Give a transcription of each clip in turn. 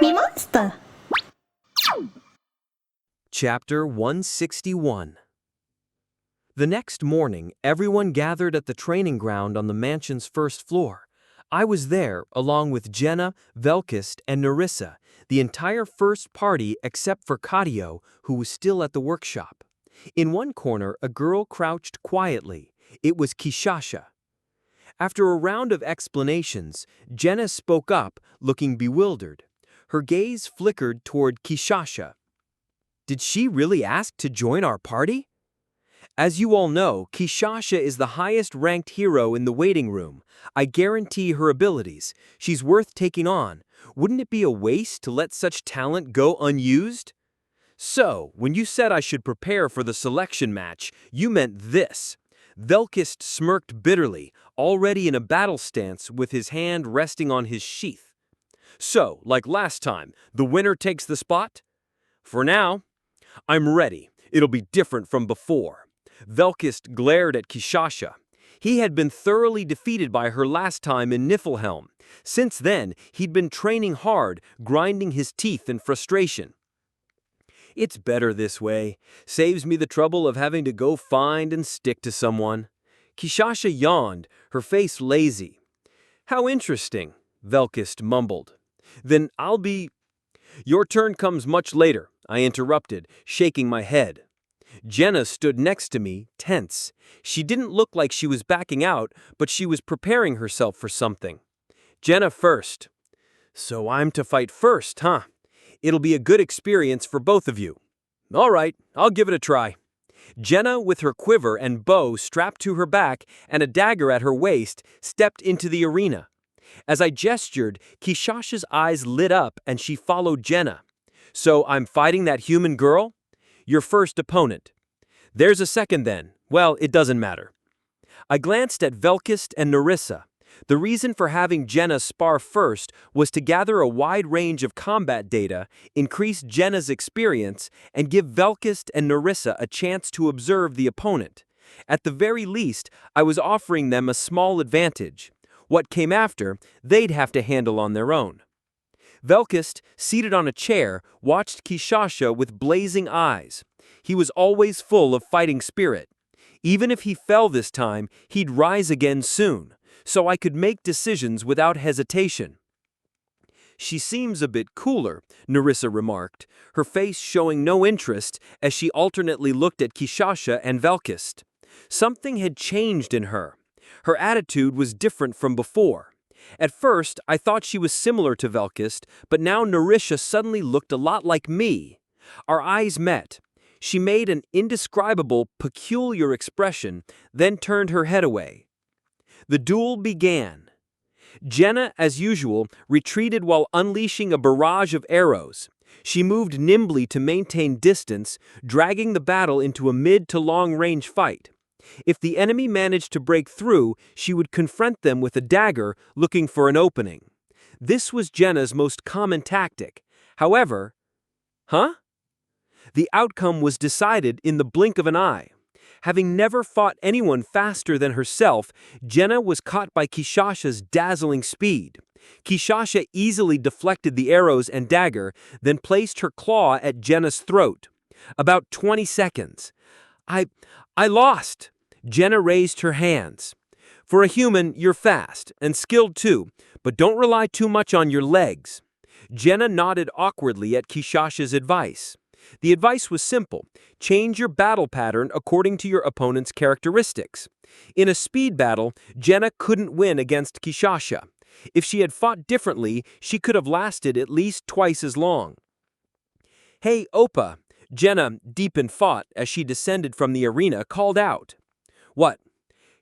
MeMonster. Chapter 161. The next morning, everyone gathered at the training ground on the mansion's first floor. I was there, along with Jenna, Velkist, and Nerissa, the entire first party except for Kadio, who was still at the workshop. In one corner, a girl crouched quietly. It was Kishasha. After a round of explanations, Jenna spoke up, looking bewildered. Her gaze flickered toward Kishasha. Did she really ask to join our party? As you all know, Kishasha is the highest-ranked hero in the waiting room. I guarantee her abilities. She's worth taking on. Wouldn't it be a waste to let such talent go unused? So, when you said I should prepare for the selection match, you meant this. Velkist smirked bitterly, already in a battle stance with his hand resting on his sheath. So, like last time, the winner takes the spot? For now, I'm ready. It'll be different from before. Velkist glared at Kishasha. He had been thoroughly defeated by her last time in Niflhelm. Since then, he'd been training hard, grinding his teeth in frustration. It's better this way. Saves me the trouble of having to go find and stick to someone. Kishasha yawned, her face lazy. How interesting, Velkist mumbled. Then I'll be... Your turn comes much later, I interrupted, shaking my head. Jenna stood next to me, tense. She didn't look like she was backing out, but she was preparing herself for something. Jenna first. So I'm to fight first, huh? It'll be a good experience for both of you. All right, I'll give it a try. Jenna, with her quiver and bow strapped to her back and a dagger at her waist, stepped into the arena. As I gestured, Kishasha's eyes lit up and she followed Jenna. So I'm fighting that human girl? Your first opponent. There's a second then. Well, it doesn't matter. I glanced at Velkist and Nerissa. The reason for having Jenna spar first was to gather a wide range of combat data, increase Jenna's experience, and give Velkist and Nerissa a chance to observe the opponent. At the very least, I was offering them a small advantage. What came after, they'd have to handle on their own. Velkist, seated on a chair, watched Kishasha with blazing eyes. He was always full of fighting spirit. Even if he fell this time, he'd rise again soon, so I could make decisions without hesitation. She seems a bit cooler, Nerissa remarked, her face showing no interest as she alternately looked at Kishasha and Velkist. Something had changed in her. Her attitude was different from before. At first, I thought she was similar to Velkist, but now Nerissa suddenly looked a lot like me. Our eyes met. She made an indescribable, peculiar expression, then turned her head away. The duel began. Jenna, as usual, retreated while unleashing a barrage of arrows. She moved nimbly to maintain distance, dragging the battle into a mid to long-range fight. If the enemy managed to break through, she would confront them with a dagger, looking for an opening. This was Jenna's most common tactic. However, the outcome was decided in the blink of an eye. Having never fought anyone faster than herself, Jenna was caught by Kishasha's dazzling speed. Kishasha easily deflected the arrows and dagger, then placed her claw at Jenna's throat. About 20 seconds. I lost. Jenna raised her hands. For a human, you're fast, and skilled too, but don't rely too much on your legs. Jenna nodded awkwardly at Kishasha's advice. The advice was simple. Change your battle pattern according to your opponent's characteristics. In a speed battle, Jenna couldn't win against Kishasha. If she had fought differently, she could have lasted at least twice as long. Hey, Oppa! Jenna, deep in thought as she descended from the arena, called out. What?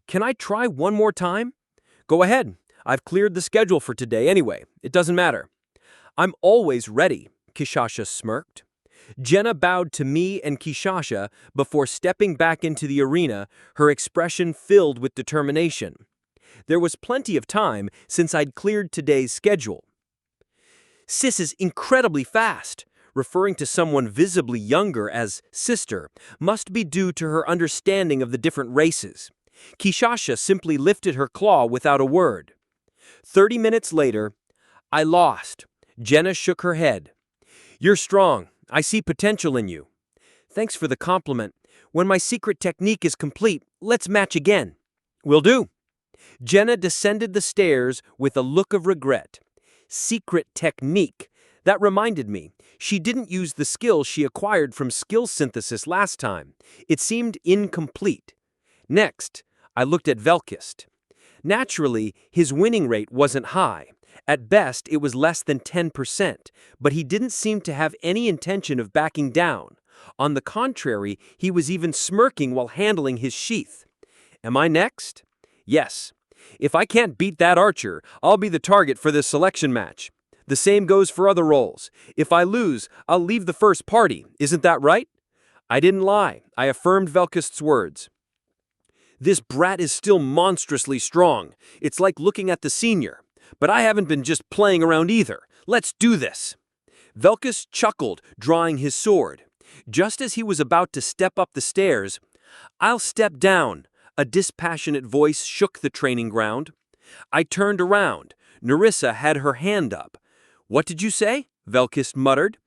Can I try one more time? Go ahead. I've cleared the schedule for today anyway. It doesn't matter. I'm always ready, Kishasha smirked. Jenna bowed to me and Kishasha before stepping back into the arena, her expression filled with determination. There was plenty of time since I'd cleared today's schedule. Sis is incredibly fast. Referring to someone visibly younger as sister must be due to her understanding of the different races. Kishasha simply lifted her claw without a word. 30 minutes later, I lost. Jenna shook her head. You're strong. I see potential in you. Thanks for the compliment. When my secret technique is complete, let's match again. Will do. Jenna descended the stairs with a look of regret. Secret technique. That reminded me, she didn't use the skill she acquired from skill synthesis last time. It seemed incomplete. Next, I looked at Velkist. Naturally, his winning rate wasn't high. At best, it was less than 10%, but he didn't seem to have any intention of backing down. On the contrary, he was even smirking while handling his sheath. Am I next? Yes. If I can't beat that archer, I'll be the target for this selection match. The same goes for other roles. If I lose, I'll leave the first party. Isn't that right? I didn't lie. I affirmed Velkist's words. This brat is still monstrously strong. It's like looking at the senior. But I haven't been just playing around either. Let's do this. Velkist chuckled, drawing his sword. Just as he was about to step up the stairs, I'll step down. A dispassionate voice shook the training ground. I turned around. Nerissa had her hand up. What did you say? Velkist muttered.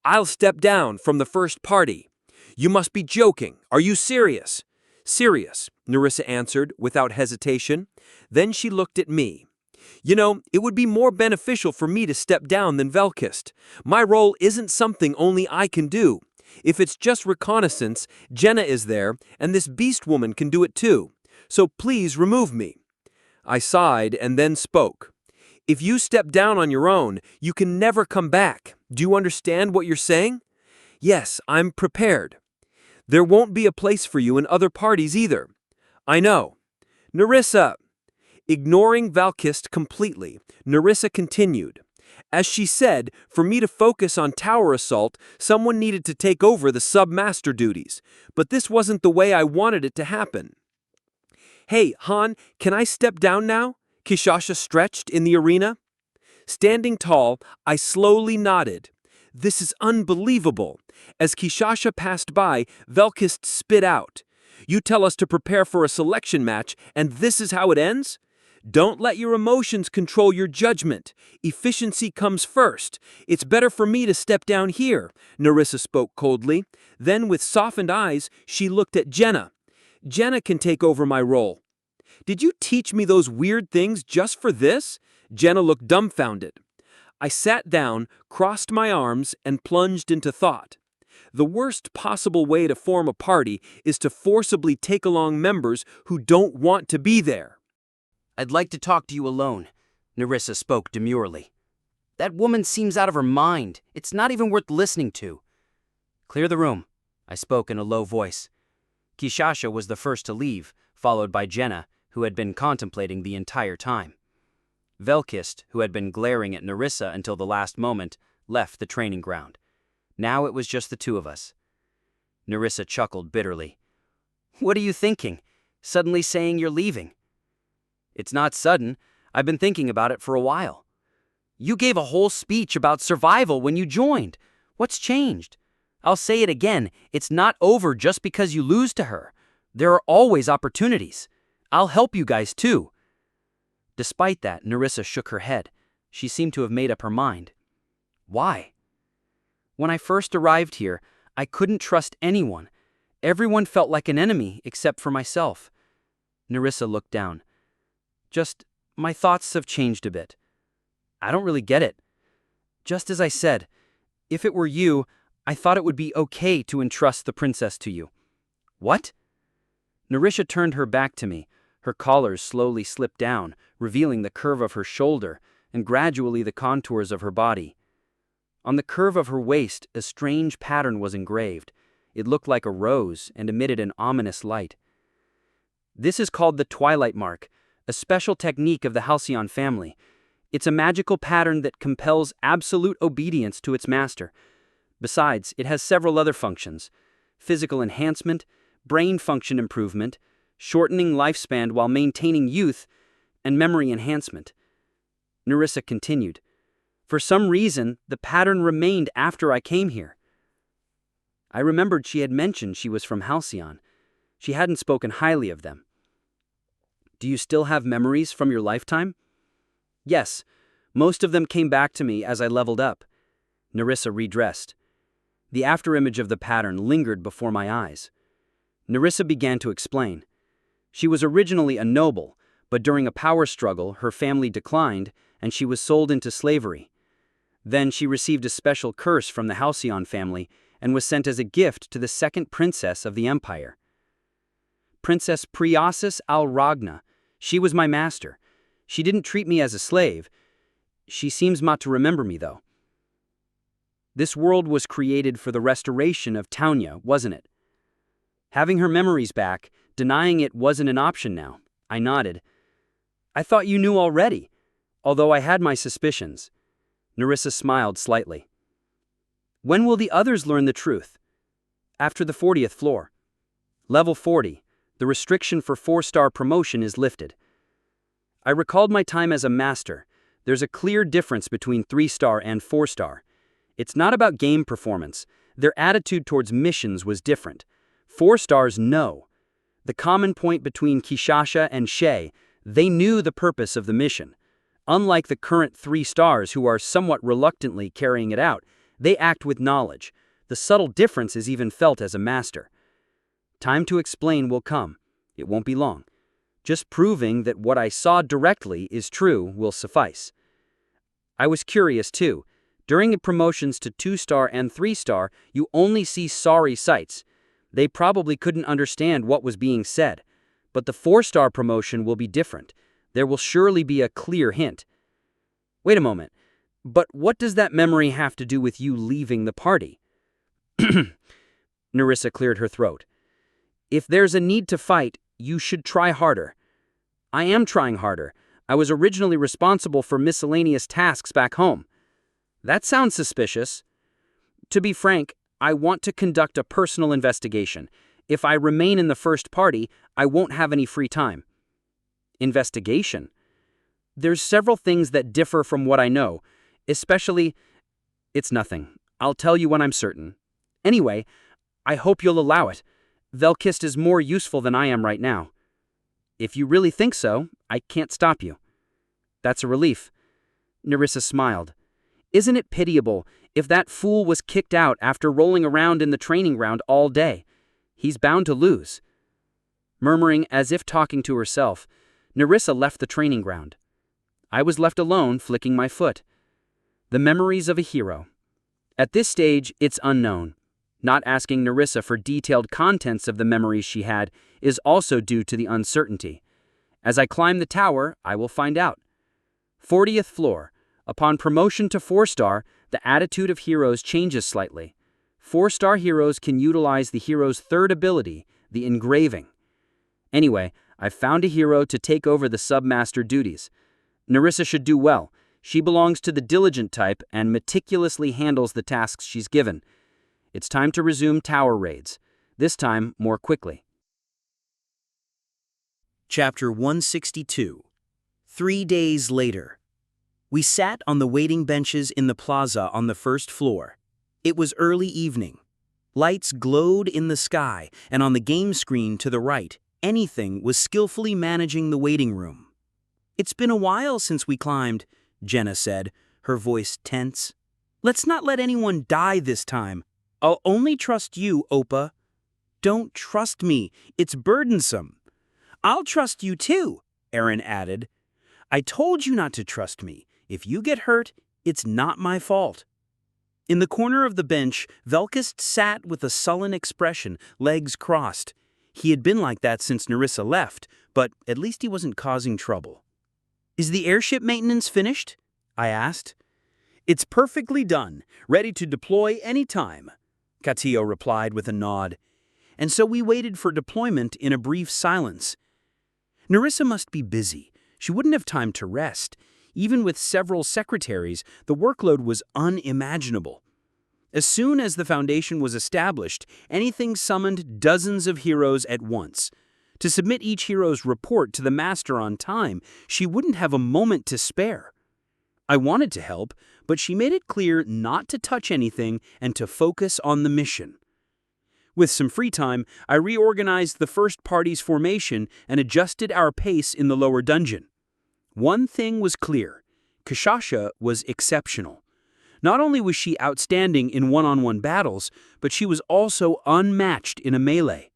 I'll step down from the first party. You must be joking. Are you serious? Serious, Nerissa answered without hesitation. Then she looked at me. You know, it would be more beneficial for me to step down than Velkist. My role isn't something only I can do. If it's just reconnaissance, Jenna is there, and this beast woman can do it too. So please remove me. I sighed and then spoke. If you step down on your own, you can never come back. Do you understand what you're saying? Yes, I'm prepared. There won't be a place for you in other parties either. I know. Nerissa. Ignoring Velkist completely, Nerissa continued. As she said, for me to focus on tower assault, someone needed to take over the sub-master duties. But this wasn't the way I wanted it to happen. Hey, Han, can I step down now? Kishasha stretched in the arena. Standing tall, I slowly nodded. This is unbelievable. As Kishasha passed by, Velkist spit out. You tell us to prepare for a selection match, and this is how it ends? Don't let your emotions control your judgment. Efficiency comes first. It's better for me to step down here, Nerissa spoke coldly. Then, with softened eyes, she looked at Jenna. Jenna can take over my role. Did you teach me those weird things just for this? Jenna looked dumbfounded. I sat down, crossed my arms, and plunged into thought. The worst possible way to form a party is to forcibly take along members who don't want to be there. I'd like to talk to you alone, Nerissa spoke demurely. That woman seems out of her mind. It's not even worth listening to. Clear the room, I spoke in a low voice. Kishasha was the first to leave, followed by Jenna, who had been contemplating the entire time. Velkist, who had been glaring at Nerissa until the last moment, left the training ground. Now it was just the two of us. Nerissa chuckled bitterly. What are you thinking? Suddenly saying you're leaving? It's not sudden. I've been thinking about it for a while. You gave a whole speech about survival when you joined. What's changed? I'll say it again. It's not over just because you lose to her. There are always opportunities. I'll help you guys too. Despite that, Nerissa shook her head. She seemed to have made up her mind. Why? When I first arrived here, I couldn't trust anyone. Everyone felt like an enemy except for myself. Nerissa looked down. Just, my thoughts have changed a bit. I don't really get it. Just as I said, if it were you, I thought it would be okay to entrust the princess to you. What? Nerissa turned her back to me. Her collars slowly slipped down, revealing the curve of her shoulder and gradually the contours of her body. On the curve of her waist, a strange pattern was engraved. It looked like a rose and emitted an ominous light. This is called the Twilight Mark, a special technique of the Halcyon family. It's a magical pattern that compels absolute obedience to its master. Besides, it has several other functions: physical enhancement, brain function improvement, shortening lifespan while maintaining youth, and memory enhancement. Nerissa continued. For some reason, the pattern remained after I came here. I remembered she had mentioned she was from Halcyon. She hadn't spoken highly of them. Do you still have memories from your lifetime? Yes. Most of them came back to me as I leveled up. Nerissa redressed. The afterimage of the pattern lingered before my eyes. Nerissa began to explain. She was originally a noble, but during a power struggle, her family declined, and she was sold into slavery. Then she received a special curse from the Halcyon family and was sent as a gift to the second princess of the empire. Princess Priasis al-Ragna. She was my master. She didn't treat me as a slave. She seems not to remember me, though. This world was created for the restoration of Taunia, wasn't it? Having her memories back, denying it wasn't an option now. I nodded. I thought you knew already, although I had my suspicions. Nerissa smiled slightly. When will the others learn the truth? After the 40th floor. Level 40, the restriction for 4-star promotion is lifted. I recalled my time as a master. There's a clear difference between 3-star and 4-star. It's not about game performance. Their attitude towards missions was different. 4 stars know. The common point between Kishasha and Shay, they knew the purpose of the mission. Unlike the current 3 stars who are somewhat reluctantly carrying it out, they act with knowledge. The subtle difference is even felt as a master. Time to explain will come. It won't be long. Just proving that what I saw directly is true will suffice. I was curious too. During the promotions to 2-star and 3-star, you only see sorry sights. They probably couldn't understand what was being said. But the 4-star promotion will be different. There will surely be a clear hint. Wait a moment. But what does that memory have to do with you leaving the party? Nerissa cleared her throat. If there's a need to fight, you should try harder. I am trying harder. I was originally responsible for miscellaneous tasks back home. That sounds suspicious. To be frank, I want to conduct a personal investigation. If I remain in the first party, I won't have any free time. Investigation? There's several things that differ from what I know, especially... It's nothing. I'll tell you when I'm certain. Anyway, I hope you'll allow it. Velkist is more useful than I am right now. If you really think so, I can't stop you. That's a relief. Nerissa smiled. Isn't it pitiable if that fool was kicked out after rolling around in the training ground all day? He's bound to lose. Murmuring as if talking to herself, Nerissa left the training ground. I was left alone, flicking my foot. The memories of a hero. At this stage, it's unknown. Not asking Nerissa for detailed contents of the memories she had is also due to the uncertainty. As I climb the tower, I will find out. 40th floor. Upon promotion to 4-star, the attitude of heroes changes slightly. 4-star heroes can utilize the hero's third ability, the engraving. Anyway, I've found a hero to take over the submaster duties. Nerissa should do well. She belongs to the diligent type and meticulously handles the tasks she's given. It's time to resume tower raids, this time more quickly. Chapter 162. 3 days later. We sat on the waiting benches in the plaza on the first floor. It was early evening. Lights glowed in the sky, and on the game screen to the right, anything was skillfully managing the waiting room. It's been a while since we climbed, Jenna said, her voice tense. Let's not let anyone die this time. I'll only trust you, Oppa. Don't trust me. It's burdensome. I'll trust you too, Aaron added. I told you not to trust me. If you get hurt, it's not my fault. In the corner of the bench, Velkist sat with a sullen expression, legs crossed. He had been like that since Nerissa left, but at least he wasn't causing trouble. Is the airship maintenance finished? I asked. It's perfectly done, ready to deploy any time, Katia replied with a nod. And so we waited for deployment in a brief silence. Nerissa must be busy. She wouldn't have time to rest. Even with several secretaries, the workload was unimaginable. As soon as the foundation was established, anything summoned dozens of heroes at once. To submit each hero's report to the master on time, she wouldn't have a moment to spare. I wanted to help, but she made it clear not to touch anything and to focus on the mission. With some free time, I reorganized the first party's formation and adjusted our pace in the lower dungeon. One thing was clear. Kashasha was exceptional. Not only was she outstanding in one-on-one battles, but she was also unmatched in a melee.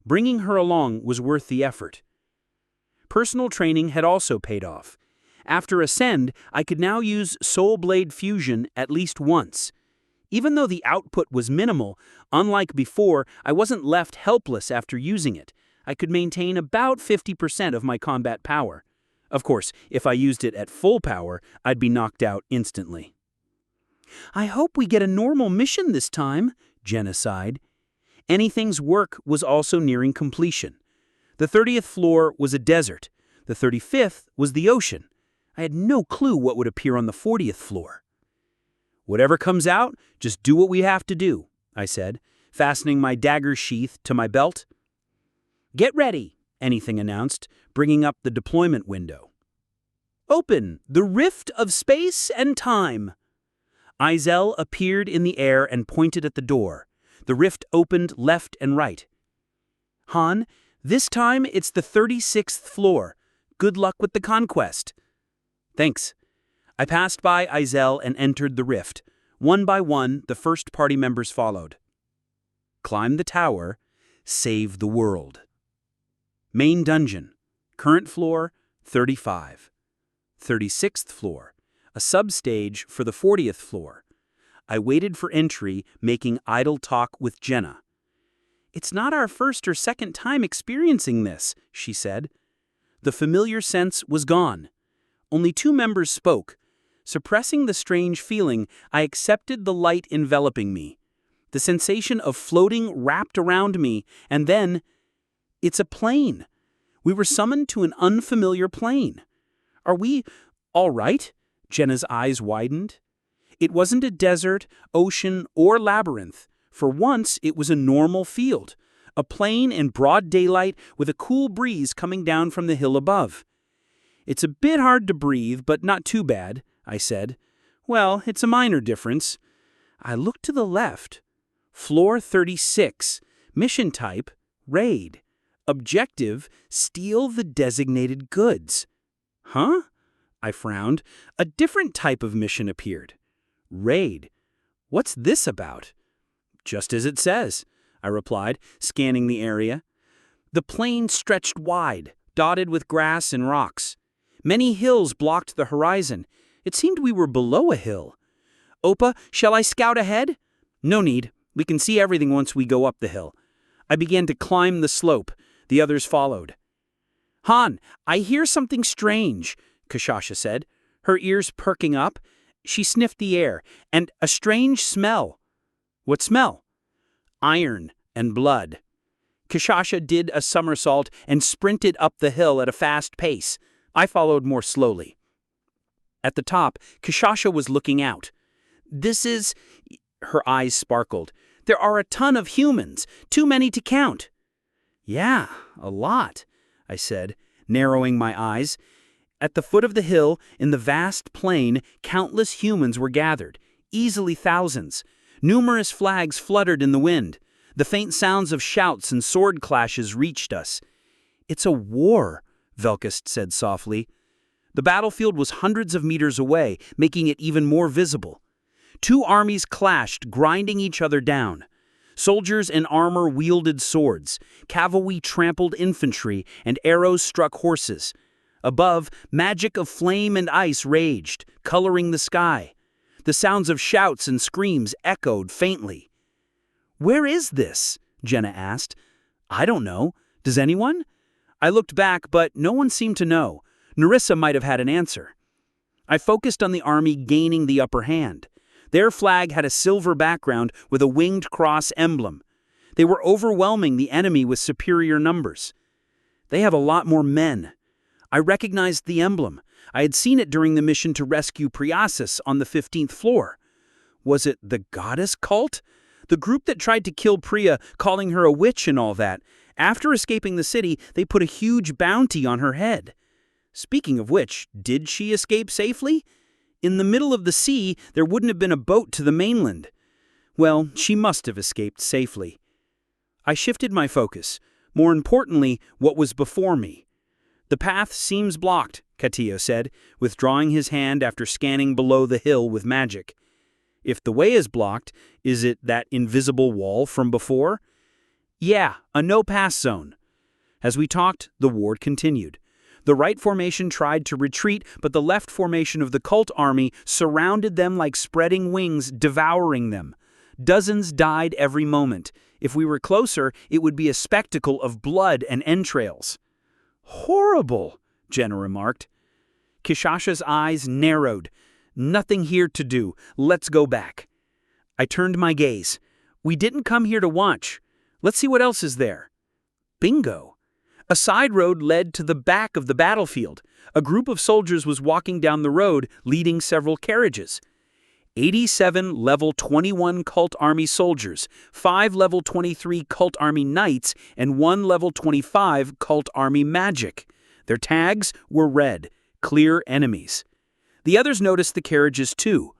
Bringing her along was worth the effort. Personal training had also paid off. After Ascend, I could now use Soul Blade Fusion at least once. Even though the output was minimal, unlike before, I wasn't left helpless after using it. I could maintain about 50% of my combat power. Of course, if I used it at full power, I'd be knocked out instantly. "I hope we get a normal mission this time," Jenna sighed. Anything's work was also nearing completion. The 30th floor was a desert. The 35th was the ocean. I had no clue what would appear on the 40th floor. "Whatever comes out, just do what we have to do," I said, fastening my dagger sheath to my belt. "Get ready," Anything announced, bringing up the deployment window. "Open the rift of space and time." Izel appeared in the air and pointed at the door. The rift opened left and right. "Han, this time it's the 36th floor. Good luck with the conquest." "Thanks." I passed by Izel and entered the rift. One by one, the first party members followed. Climb the tower, save the world. Main dungeon. Current floor, 35. 36th floor. A substage for the 40th floor. I waited for entry, making idle talk with Jenna. "It's not our first or second time experiencing this," she said. The familiar sense was gone. Only 2 members spoke. Suppressing the strange feeling, I accepted the light enveloping me. The sensation of floating wrapped around me, and then, it's a plane. We were summoned to an unfamiliar plane. "Are we all right?" Jenna's eyes widened. It wasn't a desert, ocean, or labyrinth. For once, it was a normal field. A plain in broad daylight with a cool breeze coming down from the hill above. "It's a bit hard to breathe, but not too bad," I said. "Well, it's a minor difference." I looked to the left. Floor 36. Mission type, raid. Objective, steal the designated goods. "Huh?" I frowned. A different type of mission appeared. Raid. "What's this about?" "Just as it says," I replied, scanning the area. The plain stretched wide, dotted with grass and rocks. Many hills blocked the horizon. It seemed we were below a hill. "Oppa, shall I scout ahead?" "No need. We can see everything once we go up the hill." I began to climb the slope. The others followed. "Han, I hear something strange," Kashasha said, her ears perking up. She sniffed the air, and a strange smell. "What smell?" "Iron and blood." Kashasha did a somersault and sprinted up the hill at a fast pace. I followed more slowly. At the top, Kashasha was looking out. "This is..." Her eyes sparkled. "There are a ton of humans, too many to count." "Yeah, a lot," I said, narrowing my eyes. At the foot of the hill, in the vast plain, countless humans were gathered, easily thousands. Numerous flags fluttered in the wind. The faint sounds of shouts and sword clashes reached us. "It's a war," Velkist said softly. The battlefield was hundreds of meters away, making it even more visible. 2 armies clashed, grinding each other down. Soldiers in armor wielded swords. Cavalry trampled infantry, and arrows struck horses. Above, magic of flame and ice raged, coloring the sky. The sounds of shouts and screams echoed faintly. "Where is this?" Jenna asked. "I don't know. Does anyone?" I looked back, but no one seemed to know. Nerissa might have had an answer. I focused on the army gaining the upper hand. Their flag had a silver background with a winged cross emblem. They were overwhelming the enemy with superior numbers. "They have a lot more men." I recognized the emblem. I had seen it during the mission to rescue Priasis on the 15th floor. Was it the goddess cult? The group that tried to kill Priya, calling her a witch and all that. After escaping the city, they put a huge bounty on her head. Speaking of which, did she escape safely? In the middle of the sea, there wouldn't have been a boat to the mainland. Well, she must have escaped safely. I shifted my focus. More importantly, what was before me. The path seems blocked, Katia said, withdrawing his hand after scanning below the hill with magic. If the way is blocked, is it that invisible wall from before? Yeah, a no-pass zone. As we talked, the ward continued. The right formation tried to retreat, but the left formation of the cult army surrounded them like spreading wings, devouring them. Dozens died every moment. If we were closer, it would be a spectacle of blood and entrails. Horrible, Jenna remarked. Kishasha's eyes narrowed. Nothing here to do. Let's go back. I turned my gaze. We didn't come here to watch. Let's see what else is there. Bingo. A side road led to the back of the battlefield. A group of soldiers was walking down the road, leading several carriages. 87 level 21 cult army soldiers, 5 level 23 cult army knights, and 1 level 25 cult army magic. Their tags were red, clear enemies. The others noticed the carriages too.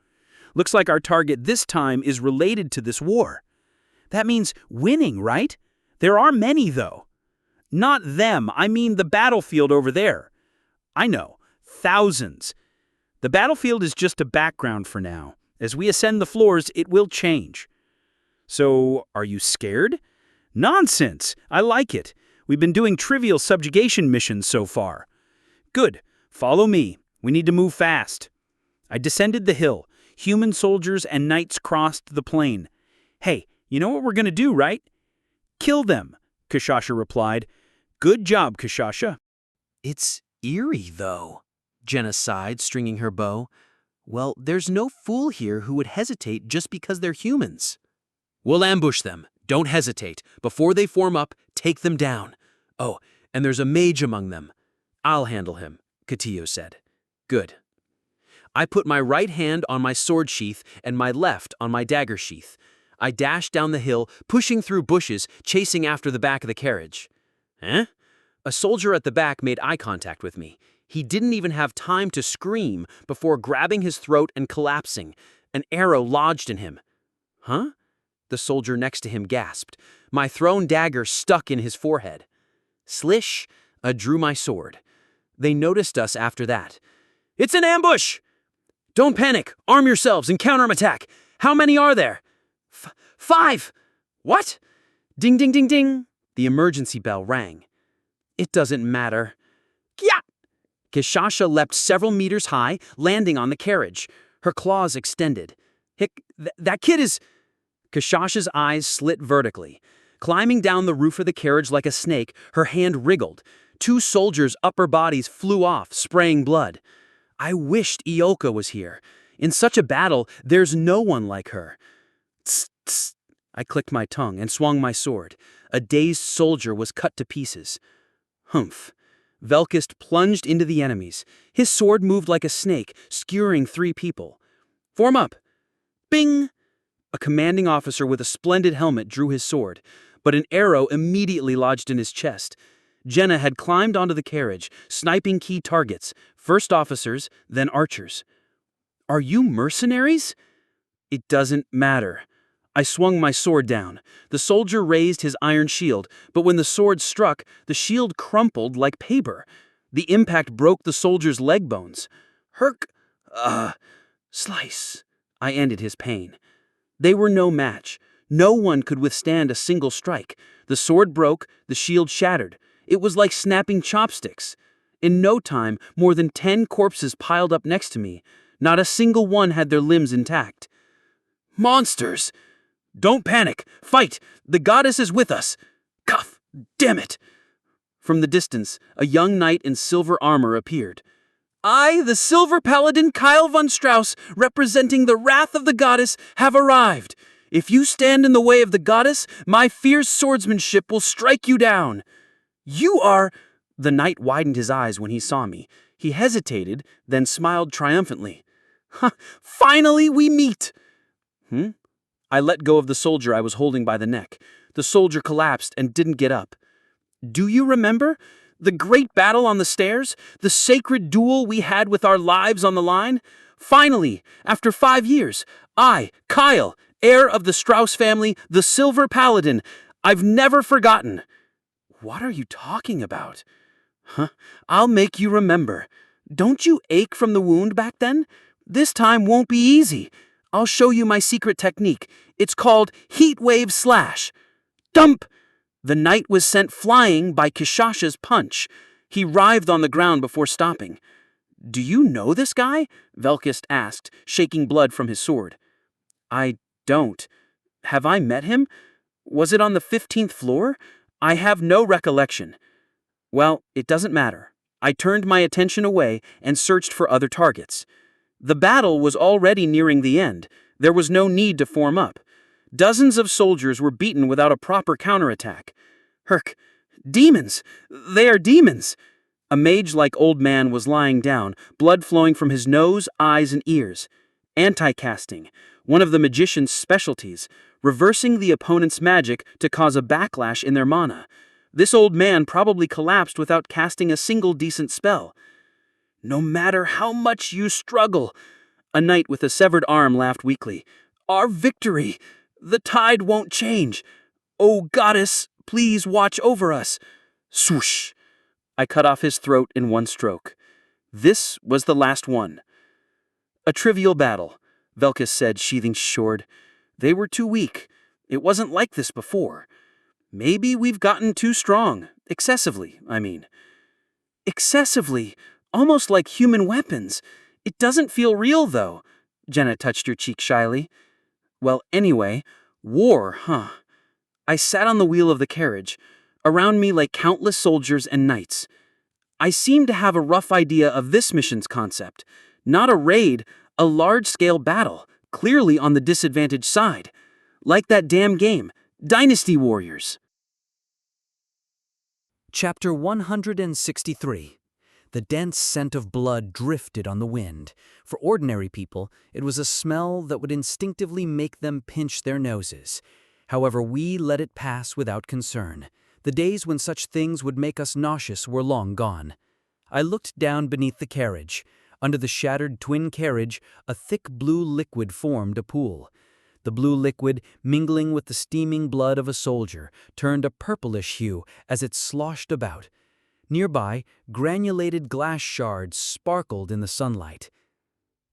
Looks like our target this time is related to this war. That means winning, right? There are many, though. Not them, I mean the battlefield over there. I know, thousands. The battlefield is just a background for now. As we ascend the floors, it will change. So, are you scared? Nonsense! I like it. We've been doing trivial subjugation missions so far. Good. Follow me. We need to move fast. I descended the hill. Human soldiers and knights crossed the plain. Hey, you know what we're going to do, right? Kill them, Kishasha replied. Good job, Kishasha. It's eerie, though, Jenna sighed, stringing her bow. Well, there's no fool here who would hesitate just because they're humans. We'll ambush them. Don't hesitate. Before they form up, take them down. Oh, and there's a mage among them. I'll handle him, Katia said. Good. I put my right hand on my sword sheath and my left on my dagger sheath. I dashed down the hill, pushing through bushes, chasing after the back of the carriage. Eh? A soldier at the back made eye contact with me. He didn't even have time to scream before grabbing his throat and collapsing. An arrow lodged in him. Huh? The soldier next to him gasped. My thrown dagger stuck in his forehead. Slish! I drew my sword. They noticed us after that. It's an ambush! Don't panic! Arm yourselves and counter-attack! How many are there? 5! What? Ding, ding, ding, ding! The emergency bell rang. It doesn't matter. Kyat! Kishasha leapt several meters high, landing on the carriage. Her claws extended. That kid is... Kishasha's eyes slit vertically. Climbing down the roof of the carriage like a snake, her hand wriggled. 2 soldiers' upper bodies flew off, spraying blood. I wished Ioka was here. In such a battle, there's no one like her. Tss, tss. I clicked my tongue and swung my sword. A dazed soldier was cut to pieces. Humph. Velkist plunged into the enemies. His sword moved like a snake, skewering 3 people. Form up. Bing! A commanding officer with a splendid helmet drew his sword, but an arrow immediately lodged in his chest. Jenna had climbed onto the carriage, sniping key targets, first officers, then archers. Are you mercenaries? It doesn't matter. I swung my sword down. The soldier raised his iron shield, but when the sword struck, the shield crumpled like paper. The impact broke the soldier's leg bones. Herc! Slice! I ended his pain. They were no match. No one could withstand a single strike. The sword broke, the shield shattered. It was like snapping chopsticks. In no time, more than 10 corpses piled up next to me. Not a single one had their limbs intact. Monsters! Don't panic! Fight! The goddess is with us! Cuff! Damn it! From the distance, a young knight in silver armor appeared. I, the silver paladin Kyle von Strauss, representing the wrath of the goddess, have arrived. If you stand in the way of the goddess, my fierce swordsmanship will strike you down. You are... The knight widened his eyes when he saw me. He hesitated, then smiled triumphantly. Finally we meet! I let go of the soldier I was holding by the neck. The soldier collapsed and didn't get up. Do you remember? The great battle on the stairs? The sacred duel we had with our lives on the line? Finally, after 5 years, I, Kyle, heir of the Strauss family, the Silver Paladin, I've never forgotten. What are you talking about? Huh? I'll make you remember. Don't you ache from the wound back then? This time won't be easy. I'll show you my secret technique. It's called Heat Wave Slash. Dump! The knight was sent flying by Kishasha's punch. He writhed on the ground before stopping. Do you know this guy? Velkist asked, shaking blood from his sword. I don't. Have I met him? Was it on the 15th floor? I have no recollection. Well, it doesn't matter. I turned my attention away and searched for other targets. The battle was already nearing the end. There was no need to form up. Dozens of soldiers were beaten without a proper counterattack. Herc, demons! They are demons! A mage-like old man was lying down, blood flowing from his nose, eyes, and ears. Anti-casting, one of the magician's specialties, reversing the opponent's magic to cause a backlash in their mana. This old man probably collapsed without casting a single decent spell. No matter how much you struggle, a knight with a severed arm laughed weakly. Our victory! The tide won't change. Oh, goddess, please watch over us. Swoosh! I cut off his throat in one stroke. This was the last one. A trivial battle, Velkis said, sheathing sword. They were too weak. It wasn't like this before. Maybe we've gotten too strong. Excessively, I mean. Excessively? Almost like human weapons. It doesn't feel real, though. Jenna touched your cheek shyly. Well, anyway, war, huh? I sat on the wheel of the carriage. Around me lay countless soldiers and knights. I seemed to have a rough idea of this mission's concept. Not a raid, a large-scale battle, clearly on the disadvantaged side. Like that damn game, Dynasty Warriors. Chapter 163. The dense scent of blood drifted on the wind. For ordinary people, it was a smell that would instinctively make them pinch their noses. However, we let it pass without concern. The days when such things would make us nauseous were long gone. I looked down beneath the carriage. Under the shattered twin carriage, a thick blue liquid formed a pool. The blue liquid, mingling with the steaming blood of a soldier, turned a purplish hue as it sloshed about. Nearby, granulated glass shards sparkled in the sunlight.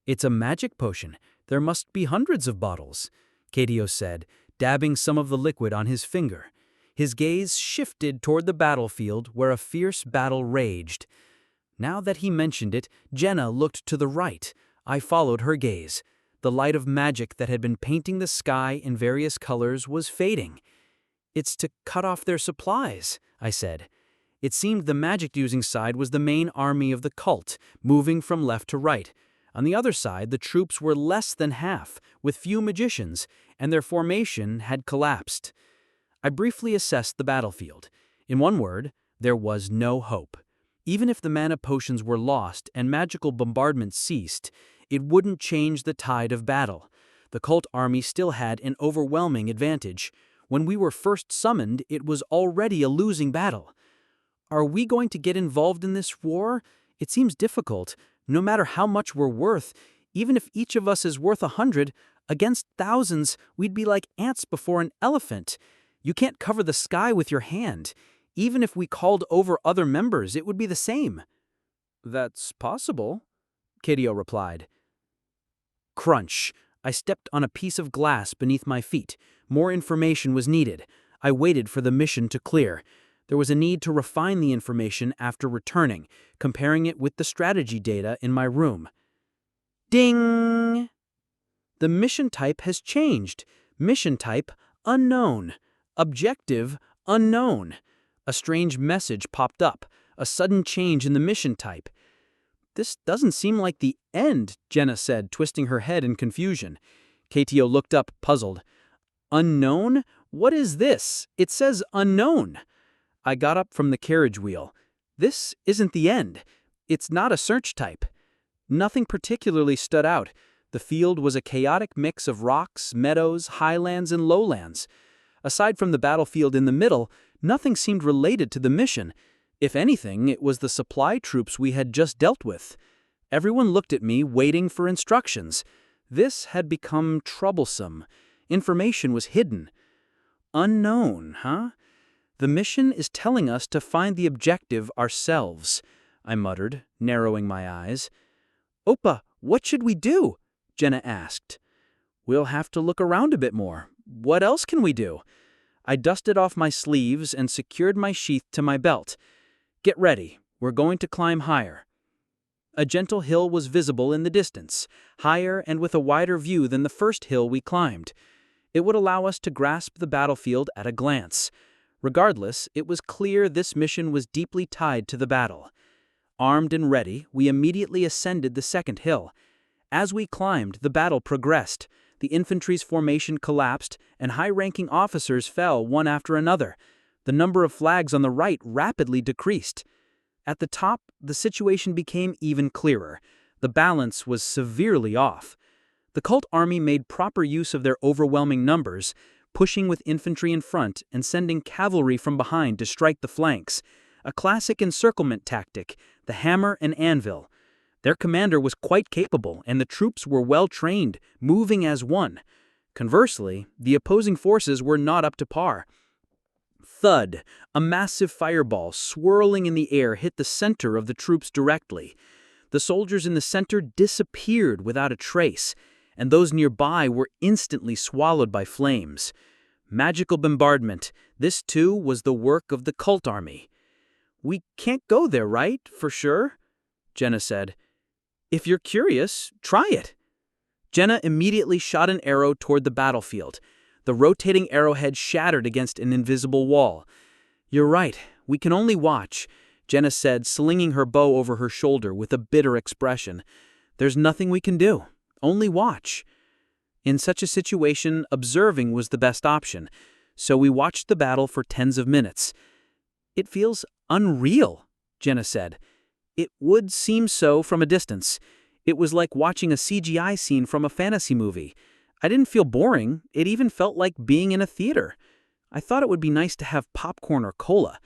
It's a magic potion. There must be hundreds of bottles, Kadio said, dabbing some of the liquid on his finger. His gaze shifted toward the battlefield where a fierce battle raged. Now that he mentioned it, Jenna looked to the right. I followed her gaze. The light of magic that had been painting the sky in various colors was fading. It's to cut off their supplies, I said. It seemed the magic-using side was the main army of the cult, moving from left to right. On the other side, the troops were less than half, with few magicians, and their formation had collapsed. I briefly assessed the battlefield. In one word, there was no hope. Even if the mana potions were lost and magical bombardment ceased, it wouldn't change the tide of battle. The cult army still had an overwhelming advantage. When we were first summoned, it was already a losing battle. Are we going to get involved in this war? It seems difficult. No matter how much we're worth, even if each of us is worth 100, against thousands, we'd be like ants before an elephant. You can't cover the sky with your hand. Even if we called over other members, it would be the same. That's possible, Kadio replied. Crunch. I stepped on a piece of glass beneath my feet. More information was needed. I waited for the mission to clear. There was a need to refine the information after returning, comparing it with the strategy data in my room. Ding! The mission type has changed. Mission type, unknown. Objective, unknown. A strange message popped up, a sudden change in the mission type. This doesn't seem like the end, Jenna said, twisting her head in confusion. Kaito looked up, puzzled. Unknown? What is this? It says unknown. I got up from the carriage wheel. This isn't the end. It's not a search type. Nothing particularly stood out. The field was a chaotic mix of rocks, meadows, highlands, and lowlands. Aside from the battlefield in the middle, nothing seemed related to the mission. If anything, it was the supply troops we had just dealt with. Everyone looked at me, waiting for instructions. This had become troublesome. Information was hidden. Unknown, huh? The mission is telling us to find the objective ourselves, I muttered, narrowing my eyes. Oppa, what should we do? Jenna asked. We'll have to look around a bit more. What else can we do? I dusted off my sleeves and secured my sheath to my belt. Get ready, we're going to climb higher. A gentle hill was visible in the distance, higher and with a wider view than the first hill we climbed. It would allow us to grasp the battlefield at a glance. Regardless, it was clear this mission was deeply tied to the battle. Armed and ready, we immediately ascended the second hill. As we climbed, the battle progressed. The infantry's formation collapsed, and high-ranking officers fell one after another. The number of flags on the right rapidly decreased. At the top, the situation became even clearer. The balance was severely off. The cult army made proper use of their overwhelming numbers, pushing with infantry in front and sending cavalry from behind to strike the flanks. A classic encirclement tactic, the hammer and anvil. Their commander was quite capable, and the troops were well trained, moving as one. Conversely, the opposing forces were not up to par. Thud! A massive fireball swirling in the air hit the center of the troops directly. The soldiers in the center disappeared without a trace, and those nearby were instantly swallowed by flames. Magical bombardment. This, too, was the work of the cult army. We can't go there, right? For sure? Jenna said. If you're curious, try it. Jenna immediately shot an arrow toward the battlefield. The rotating arrowhead shattered against an invisible wall. You're right, we can only watch, Jenna said, slinging her bow over her shoulder with a bitter expression. There's nothing we can do, only watch. In such a situation, observing was the best option, so we watched the battle for tens of minutes. It feels unreal, Jenna said. It would seem so from a distance. It was like watching a CGI scene from a fantasy movie. I didn't feel boring, it even felt like being in a theater. I thought it would be nice to have popcorn or cola.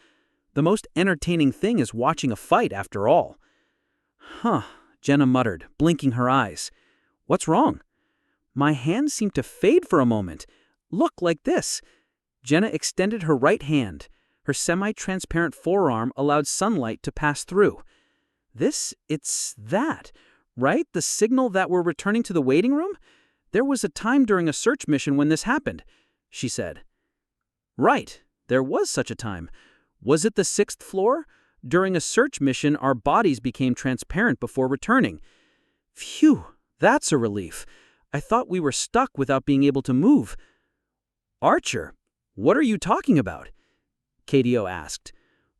The most entertaining thing is watching a fight, after all. Huh, Jenna muttered, blinking her eyes. What's wrong? My hand seemed to fade for a moment. Look, like this. Jenna extended her right hand. Her semi-transparent forearm allowed sunlight to pass through. It's that, right? The signal that we're returning to the waiting room? There was a time during a search mission when this happened, she said. Right, there was such a time. Was it the 6th floor? During a search mission, our bodies became transparent before returning. Phew, that's a relief. I thought we were stuck without being able to move. Archer, what are you talking about? KDO asked.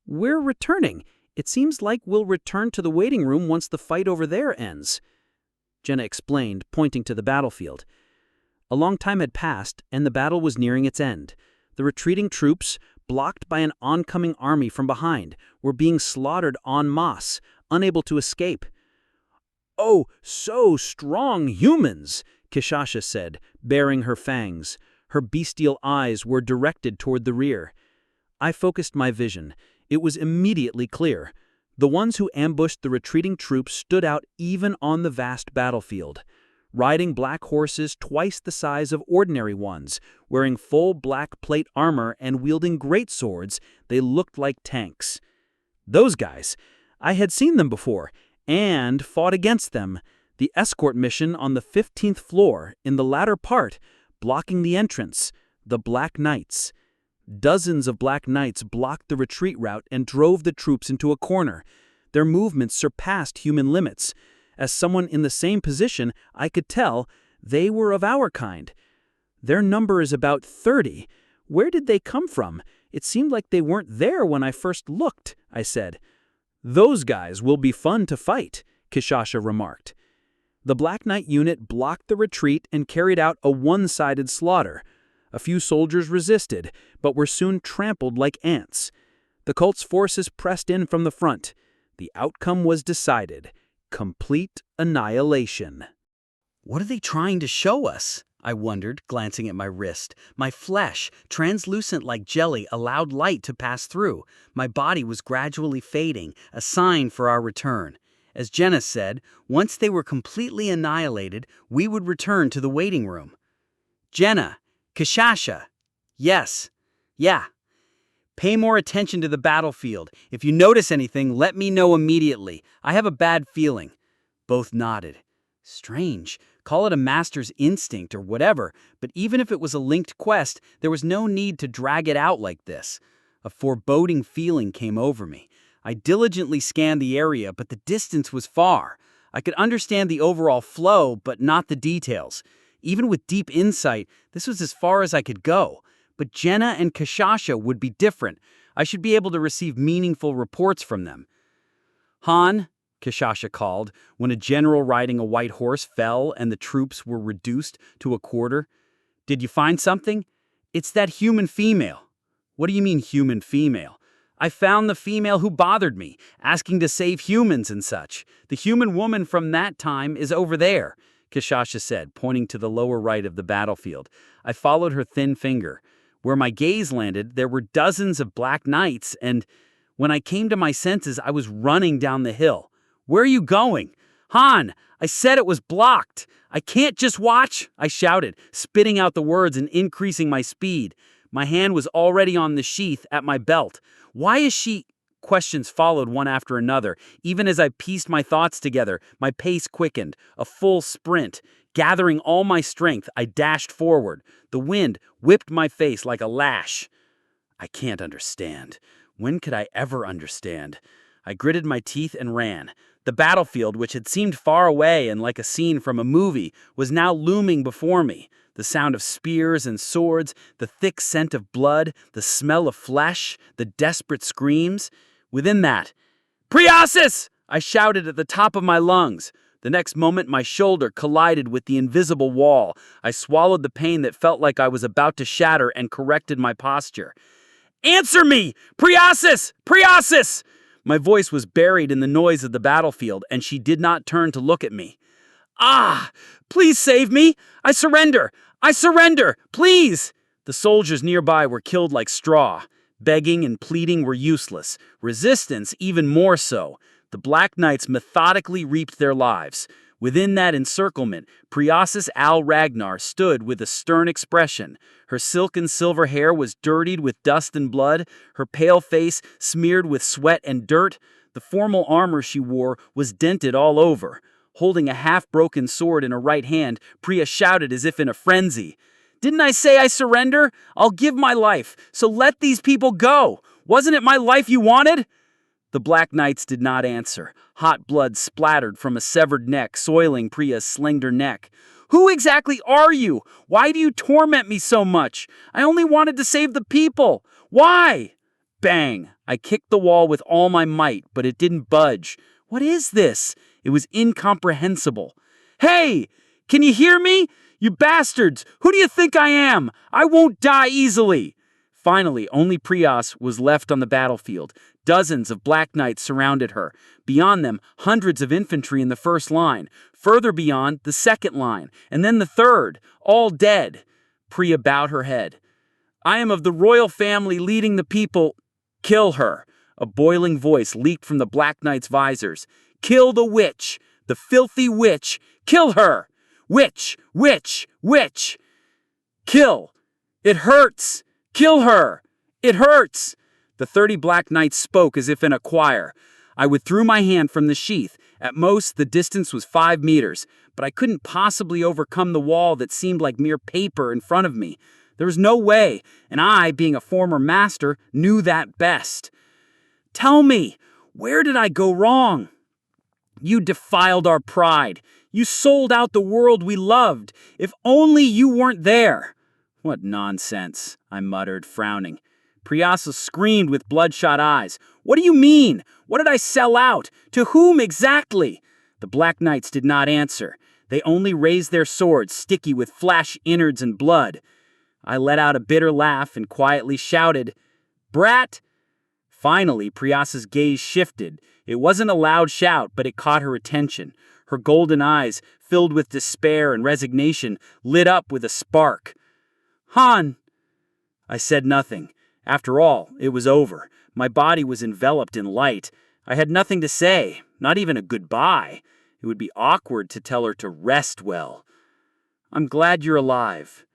We're returning. It seems like we'll return to the waiting room once the fight over there ends. Jenna explained, pointing to the battlefield. A long time had passed, and the battle was nearing its end. The retreating troops, blocked by an oncoming army from behind, were being slaughtered en masse, unable to escape. Oh, so strong humans, Kishasha said, baring her fangs. Her bestial eyes were directed toward the rear. I focused my vision. It was immediately clear. The ones who ambushed the retreating troops stood out even on the vast battlefield. Riding black horses twice the size of ordinary ones, wearing full black plate armor and wielding great swords, they looked like tanks. Those guys, I had seen them before, and fought against them. The escort mission on the 15th floor, in the latter part, blocking the entrance, the Black Knights. Dozens of Black Knights blocked the retreat route and drove the troops into a corner. Their movements surpassed human limits. As someone in the same position, I could tell they were of our kind. Their number is about 30. Where did they come from? It seemed like they weren't there when I first looked, I said. Those guys will be fun to fight, Kishasha remarked. The Black Knight unit blocked the retreat and carried out a one-sided slaughter. A few soldiers resisted, but were soon trampled like ants. The cult's forces pressed in from the front. The outcome was decided. Complete annihilation. What are they trying to show us? I wondered, glancing at my wrist. My flesh, translucent like jelly, allowed light to pass through. My body was gradually fading, a sign for our return. As Jenna said, once they were completely annihilated, we would return to the waiting room. Jenna! Kishasha! Yes. Yeah. Pay more attention to the battlefield. If you notice anything, let me know immediately. I have a bad feeling." Both nodded. Strange. Call it a master's instinct or whatever, but even if it was a linked quest, there was no need to drag it out like this. A foreboding feeling came over me. I diligently scanned the area, but the distance was far. I could understand the overall flow, but not the details. Even with deep insight, this was as far as I could go. But Jenna and Kashasha would be different. I should be able to receive meaningful reports from them. "Han," Kashasha called, when a general riding a white horse fell and the troops were reduced to a quarter. "Did you find something?" "It's that human female." "What do you mean human female?" "I found the female who bothered me, asking to save humans and such. The human woman from that time is over there," Kashasha said, pointing to the lower right of the battlefield. I followed her thin finger. Where my gaze landed, there were dozens of black knights, and when I came to my senses, I was running down the hill. "Where are you going?" "Han, I said it was blocked. I can't just watch," I shouted, spitting out the words and increasing my speed. My hand was already on the sheath at my belt. "Why is she—" Questions followed one after another. Even as I pieced my thoughts together, my pace quickened. A full sprint. Gathering all my strength, I dashed forward. The wind whipped my face like a lash. I can't understand. When could I ever understand? I gritted my teeth and ran. The battlefield, which had seemed far away and like a scene from a movie, was now looming before me. The sound of spears and swords, the thick scent of blood, the smell of flesh, the desperate screams. Within that, "Priasis!" I shouted at the top of my lungs. The next moment, my shoulder collided with the invisible wall. I swallowed the pain that felt like I was about to shatter and corrected my posture. "Answer me! Priasis! Priasis!" My voice was buried in the noise of the battlefield, and she did not turn to look at me. "Ah! Please save me! I surrender! I surrender! Please!" The soldiers nearby were killed like straw. Begging and pleading were useless. Resistance even more so. The Black Knights methodically reaped their lives. Within that encirclement, Priasis Al Ragnar stood with a stern expression. Her silken silver hair was dirtied with dust and blood, her pale face smeared with sweat and dirt. The formal armor she wore was dented all over. Holding a half-broken sword in her right hand, Priya shouted as if in a frenzy. "Didn't I say I surrender? I'll give my life, so let these people go. Wasn't it my life you wanted?" The Black Knights did not answer. Hot blood splattered from a severed neck, soiling Priya's slender neck. "Who exactly are you? Why do you torment me so much? I only wanted to save the people. Why?" Bang! I kicked the wall with all my might, but it didn't budge. What is this? It was incomprehensible. "Hey! Can you hear me? You bastards! Who do you think I am? I won't die easily!" Finally, only Prias was left on the battlefield. Dozens of Black Knights surrounded her. Beyond them, hundreds of infantry in the first line. Further beyond, the second line. And then the third. All dead. Priya bowed her head. "I am of the royal family leading the people." "Kill her." A boiling voice leaped from the Black Knight's visors. "Kill the witch! The filthy witch! Kill her! Witch! Witch! Witch! Kill! It hurts! Kill her! It hurts!" The 30 Black Knights spoke as if in a choir. I withdrew my hand from the sheath. At most, the distance was 5 meters, but I couldn't possibly overcome the wall that seemed like mere paper in front of me. There was no way, and I, being a former master, knew that best. "Tell me, where did I go wrong?" "You defiled our pride. You sold out the world we loved. If only you weren't there." "What nonsense," I muttered, frowning. Priasa screamed with bloodshot eyes. "What do you mean? What did I sell out? To whom exactly?" The Black Knights did not answer. They only raised their swords, sticky with flesh, innards, and blood. I let out a bitter laugh and quietly shouted, "Brat!" Finally, Priasa's gaze shifted. It wasn't a loud shout, but it caught her attention. Her golden eyes, filled with despair and resignation, lit up with a spark. "Han!" I said nothing. After all, it was over. My body was enveloped in light. I had nothing to say, not even a goodbye. It would be awkward to tell her to rest well. "I'm glad you're alive."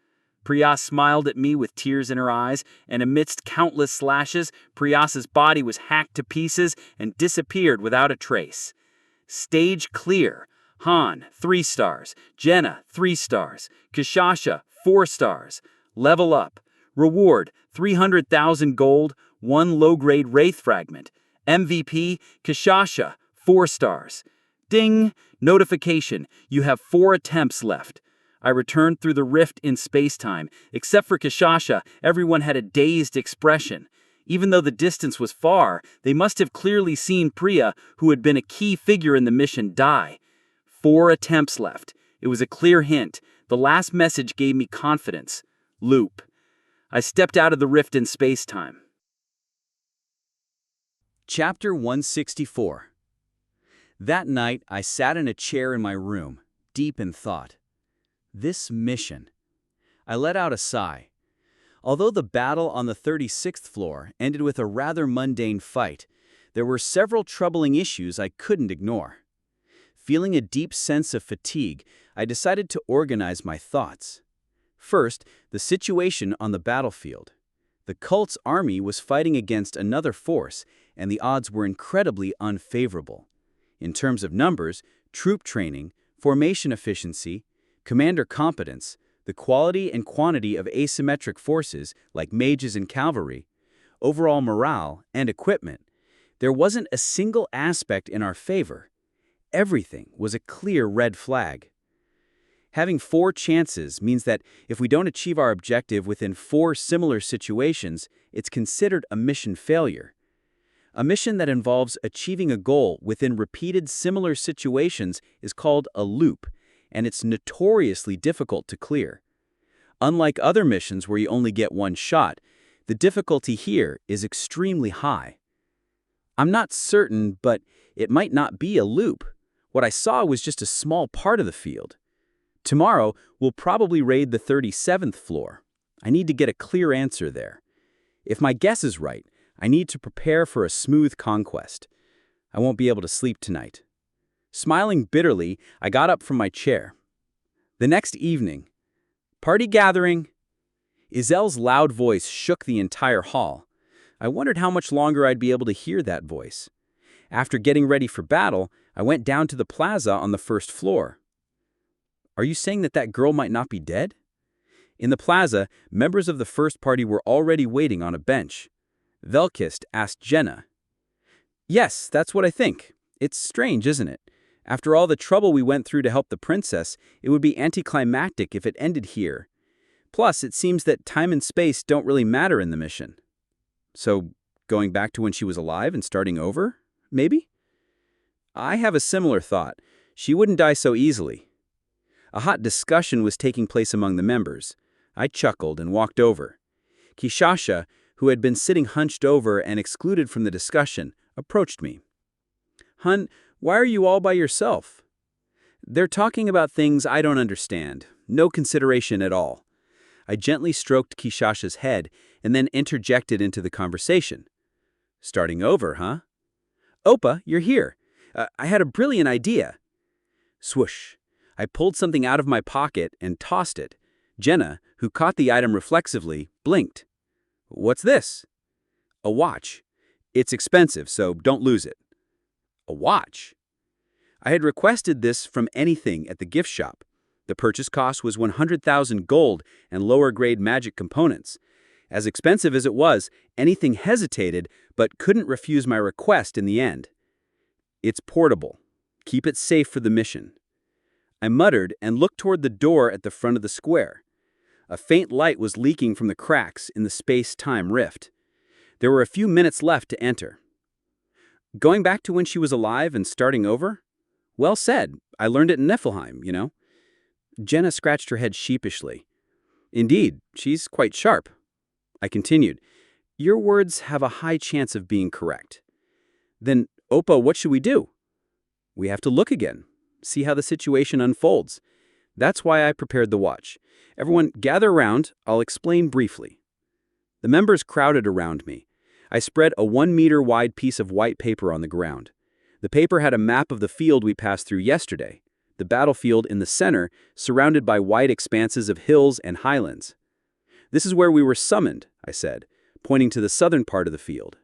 Priya smiled at me with tears in her eyes, and amidst countless slashes, Priya's body was hacked to pieces and disappeared without a trace. Stage clear. Han, 3 stars. Jenna, 3 stars. Kishasha, 4 stars. Level up. Reward, 300,000 gold, 1 low-grade Wraith fragment. MVP, Kishasha, 4 stars. Ding! Notification, you have 4 attempts left. I returned through the rift in space-time. Except for Kishasha, everyone had a dazed expression. Even though the distance was far, they must have clearly seen Priya, who had been a key figure in the mission, die. 4 attempts left. It was a clear hint. The last message gave me confidence. Loop. I stepped out of the rift in space-time. Chapter 164. That night, I sat in a chair in my room, deep in thought. This mission. I let out a sigh. Although the battle on the 36th floor ended with a rather mundane fight, there were several troubling issues I couldn't ignore. Feeling a deep sense of fatigue, I decided to organize my thoughts. First, the situation on the battlefield. The cult's army was fighting against another force, and the odds were incredibly unfavorable. In terms of numbers, troop training, formation efficiency, commander competence, the quality and quantity of asymmetric forces like mages and cavalry, overall morale, and equipment, there wasn't a single aspect in our favor. Everything was a clear red flag. Having 4 chances means that if we don't achieve our objective within 4 similar situations, it's considered a mission failure. A mission that involves achieving a goal within repeated similar situations is called a loop, and it's notoriously difficult to clear. Unlike other missions where you only get 1 shot, the difficulty here is extremely high. I'm not certain, but it might not be a loop. What I saw was just a small part of the field. Tomorrow, we'll probably raid the 37th floor. I need to get a clear answer there. If my guess is right, I need to prepare for a smooth conquest. I won't be able to sleep tonight. Smiling bitterly, I got up from my chair. The next evening, party gathering. Izel's loud voice shook the entire hall. I wondered how much longer I'd be able to hear that voice. After getting ready for battle, I went down to the plaza on the 1st floor. Are you saying that girl might not be dead? In the plaza, members of the first party were already waiting on a bench. Velkist asked Jenna. Yes, that's what I think. It's strange, isn't it? After all the trouble we went through to help the princess, it would be anticlimactic if it ended here. Plus, it seems that time and space don't really matter in the mission. So, going back to when she was alive and starting over, maybe? I have a similar thought. She wouldn't die so easily. A hot discussion was taking place among the members. I chuckled and walked over. Kishasha, who had been sitting hunched over and excluded from the discussion, approached me. Hun, why are you all by yourself? They're talking about things I don't understand. No consideration at all. I gently stroked Kishasha's head and then interjected into the conversation. Starting over, huh? Oppa, you're here. I had a brilliant idea. Swoosh. I pulled something out of my pocket and tossed it. Jenna, who caught the item reflexively, blinked. What's this? A watch. It's expensive, so don't lose it. A watch? I had requested this from anything at the gift shop. The purchase cost was 100,000 gold and lower-grade magic components. As expensive as it was, anything hesitated but couldn't refuse my request in the end. It's portable. Keep it safe for the mission. I muttered and looked toward the door at the front of the square. A faint light was leaking from the cracks in the space-time rift. There were a few minutes left to enter. Going back to when she was alive and starting over? Well said. I learned it in Niflheim, you know. Jenna scratched her head sheepishly. Indeed, she's quite sharp. I continued. Your words have a high chance of being correct. Then, Oppa, what should we do? We have to look again. See how the situation unfolds. That's why I prepared the watch. Everyone, gather around. I'll explain briefly. The members crowded around me. I spread a 1-meter-wide piece of white paper on the ground. The paper had a map of the field we passed through yesterday, the battlefield in the center, surrounded by wide expanses of hills and highlands. This is where we were summoned, I said, pointing to the southern part of the field.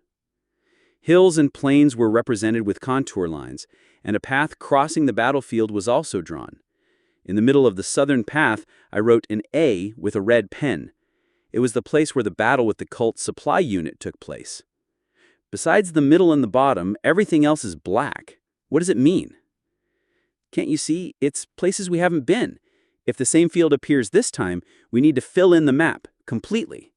Hills and plains were represented with contour lines, and a path crossing the battlefield was also drawn. In the middle of the southern path, I wrote an A with a red pen. It was the place where the battle with the cult supply unit took place. Besides the middle and the bottom, everything else is black. What does it mean? Can't you see? It's places we haven't been. If the same field appears this time, we need to fill in the map completely.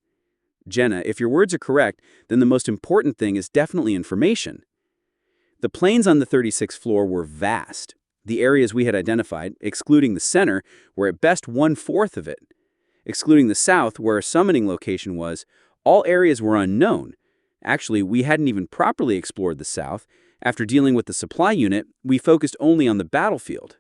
Jenna, if your words are correct, then the most important thing is definitely information. The plains on the 36th floor were vast. The areas we had identified, excluding the center, were at best 1/4 of it. Excluding the south, where our summoning location was, all areas were unknown. Actually, we hadn't even properly explored the south. After dealing with the supply unit, we focused only on the battlefield.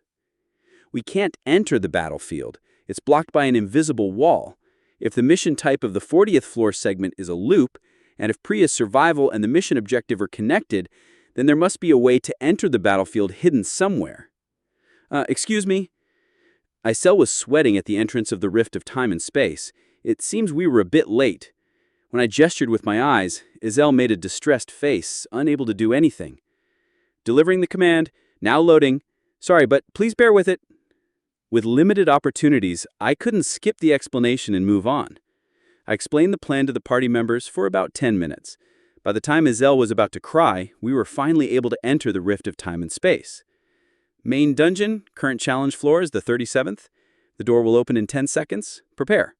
We can't enter the battlefield. It's blocked by an invisible wall. If the mission type of the 40th floor segment is a loop, and if Priya's survival and the mission objective are connected, then there must be a way to enter the battlefield hidden somewhere. Excuse me? Isel was sweating at the entrance of the rift of time and space. It seems we were a bit late. When I gestured with my eyes, Isel made a distressed face, unable to do anything. Delivering the command, now loading. Sorry, but please bear with it. With limited opportunities, I couldn't skip the explanation and move on. I explained the plan to the party members for about 10 minutes. By the time Isel was about to cry, we were finally able to enter the rift of time and space. Main dungeon, current challenge floor is the 37th. The door will open in 10 seconds. Prepare.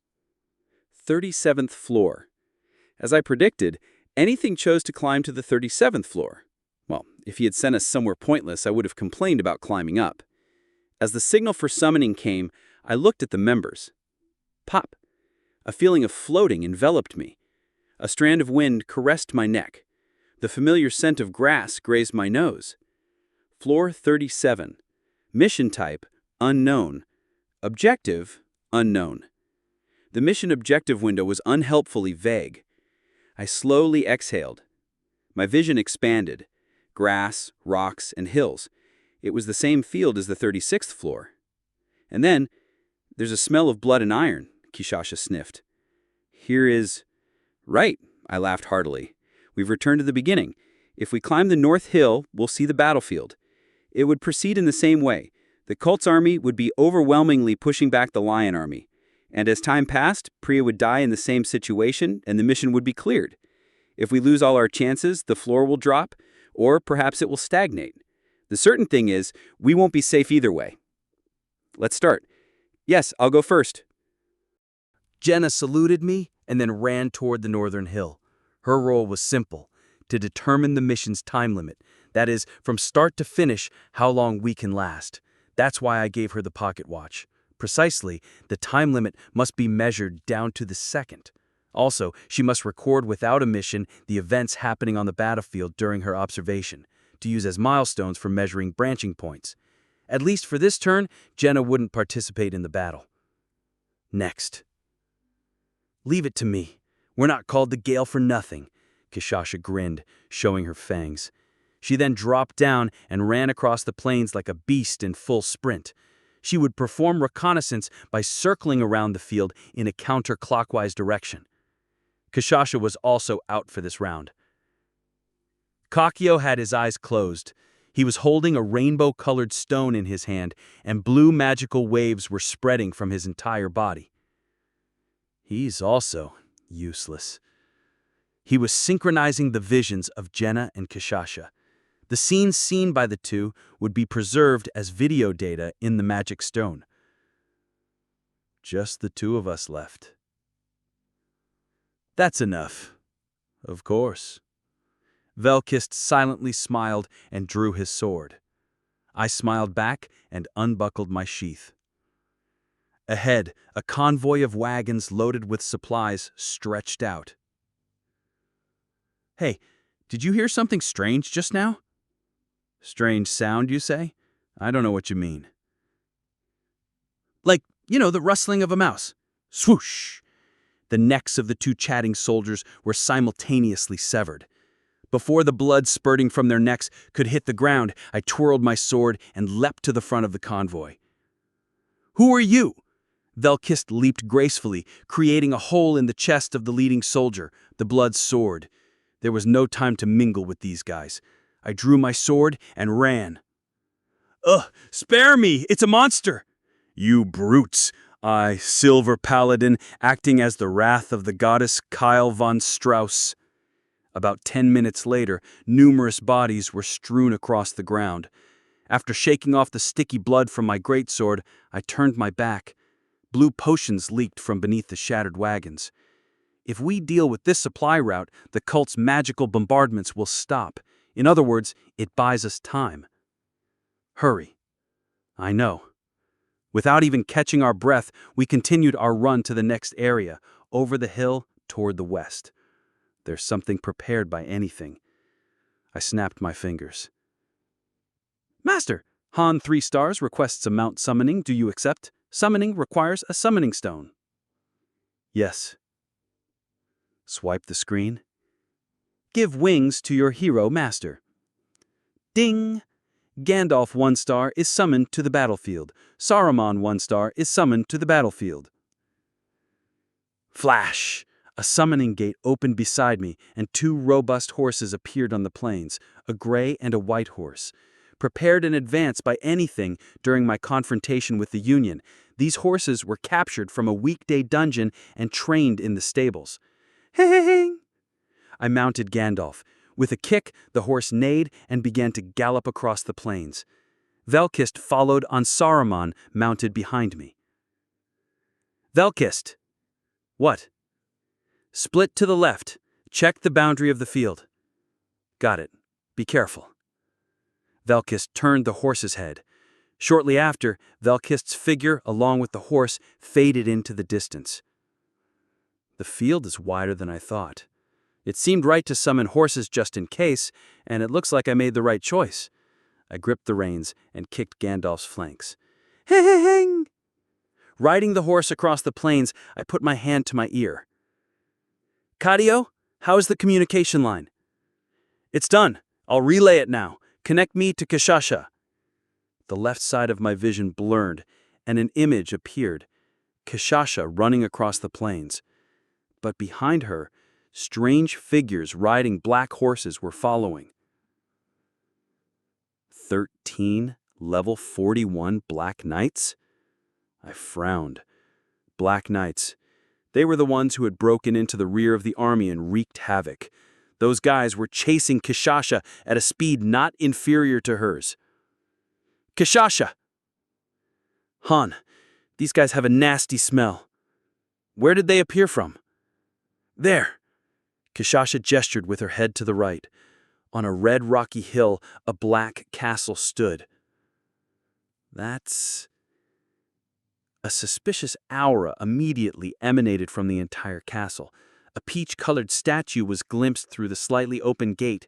37th floor. As I predicted, anything chose to climb to the 37th floor. Well, if he had sent us somewhere pointless, I would have complained about climbing up. As the signal for summoning came, I looked at the members. Pop! A feeling of floating enveloped me. A strand of wind caressed my neck. The familiar scent of grass grazed my nose. Floor 37. Mission type, unknown. Objective, unknown. The mission objective window was unhelpfully vague. I slowly exhaled. My vision expanded. Grass, rocks, and hills. It was the same field as the 36th floor. And then, there's a smell of blood and iron, Kishasha sniffed. Here is... Right, I laughed heartily. We've returned to the beginning. If we climb the North Hill, we'll see the battlefield. It would proceed in the same way. The cult's army would be overwhelmingly pushing back the Lion army. And as time passed, Priya would die in the same situation, and the mission would be cleared. If we lose all our chances, the floor will drop, or perhaps it will stagnate. The certain thing is, we won't be safe either way. Let's start. Yes, I'll go first. Jenna saluted me and then ran toward the northern hill. Her role was simple, to determine the mission's time limit. That is, from start to finish, how long we can last. That's why I gave her the pocket watch. Precisely, the time limit must be measured down to the second. Also, she must record without omission the events happening on the battlefield during her observation, to use as milestones for measuring branching points. At least for this turn, Jenna wouldn't participate in the battle. Next. Leave it to me. We're not called the Gale for nothing, Kishasha grinned, showing her fangs. She then dropped down and ran across the plains like a beast in full sprint. She would perform reconnaissance by circling around the field in a counterclockwise direction. Kishasha was also out for this round. Kakyo had his eyes closed. He was holding a rainbow-colored stone in his hand, and blue magical waves were spreading from his entire body. He's also useless. He was synchronizing the visions of Jenna and Kishasha. The scenes seen by the two would be preserved as video data in the magic stone. Just the two of us left. That's enough. Of course. Velkist silently smiled and drew his sword. I smiled back and unbuckled my sheath. Ahead, a convoy of wagons loaded with supplies stretched out. Hey, did you hear something strange just now? Strange sound, you say? I don't know what you mean. Like, the rustling of a mouse. Swoosh! The necks of the two chatting soldiers were simultaneously severed. Before the blood spurting from their necks could hit the ground, I twirled my sword and leapt to the front of the convoy. Who are you? Velkist leaped gracefully, creating a hole in the chest of the leading soldier. The blood soared. There was no time to mingle with these guys. I drew my sword and ran. "Ugh! Spare me! It's a monster!" "You brutes!" I, Silver Paladin, acting as the wrath of the goddess Kyle von Strauss. About 10 minutes later, numerous bodies were strewn across the ground. After shaking off the sticky blood from my greatsword, I turned my back. Blue potions leaked from beneath the shattered wagons. If we deal with this supply route, the cult's magical bombardments will stop. In other words, it buys us time. Hurry. I know. Without even catching our breath, we continued our run to the next area, over the hill toward the west. There's something prepared by anything. I snapped my fingers. "Master, Han 3 stars requests a mount summoning. Do you accept? Summoning requires a summoning stone." "Yes." Swipe the screen. "Give wings to your hero, Master." Ding! Gandalf 1 star is summoned to the battlefield. Saruman 1 star is summoned to the battlefield. Flash! A summoning gate opened beside me, and 2 robust horses appeared on the plains, a gray and a white horse. Prepared in advance by anything during my confrontation with the Union, these horses were captured from a weekday dungeon and trained in the stables. Hey! I mounted Gandalf. With a kick, the horse neighed and began to gallop across the plains. Velkist followed on Saruman, mounted behind me. "Velkist!" "What?" "Split to the left. Check the boundary of the field." "Got it. Be careful." Velkist turned the horse's head. Shortly after, Velkist's figure, along with the horse, faded into the distance. The field is wider than I thought. It seemed right to summon horses just in case, and it looks like I made the right choice. I gripped the reins and kicked Gandalf's flanks. Hang! Riding the horse across the plains, I put my hand to my ear. "Cadio, how is the communication line?" "It's done. I'll relay it now. Connect me to Kishasha." The left side of my vision blurred, and an image appeared. Kishasha running across the plains. But behind her, strange figures riding black horses were following. 13 level 41 Black Knights? I frowned. Black Knights. They were the ones who had broken into the rear of the army and wreaked havoc. Those guys were chasing Kishasha at a speed not inferior to hers. "Kishasha!" "Han, these guys have a nasty smell." "Where did they appear from?" "There." Kishasha gestured with her head to the right. On a red rocky hill, a black castle stood. That's... A suspicious aura immediately emanated from the entire castle. A peach-colored statue was glimpsed through the slightly open gate.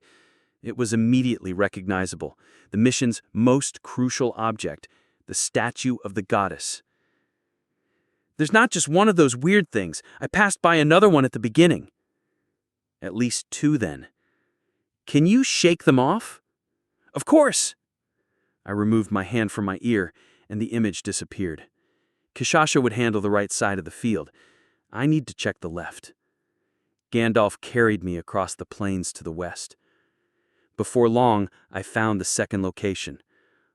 It was immediately recognizable. The mission's most crucial object, the statue of the goddess. "There's not just one of those weird things. I passed by another one at the beginning." "At least 2 then. Can you shake them off?" "Of course." I removed my hand from my ear, and the image disappeared. Kishasha would handle the right side of the field. I need to check the left. Gandalf carried me across the plains to the west. Before long, I found the second location.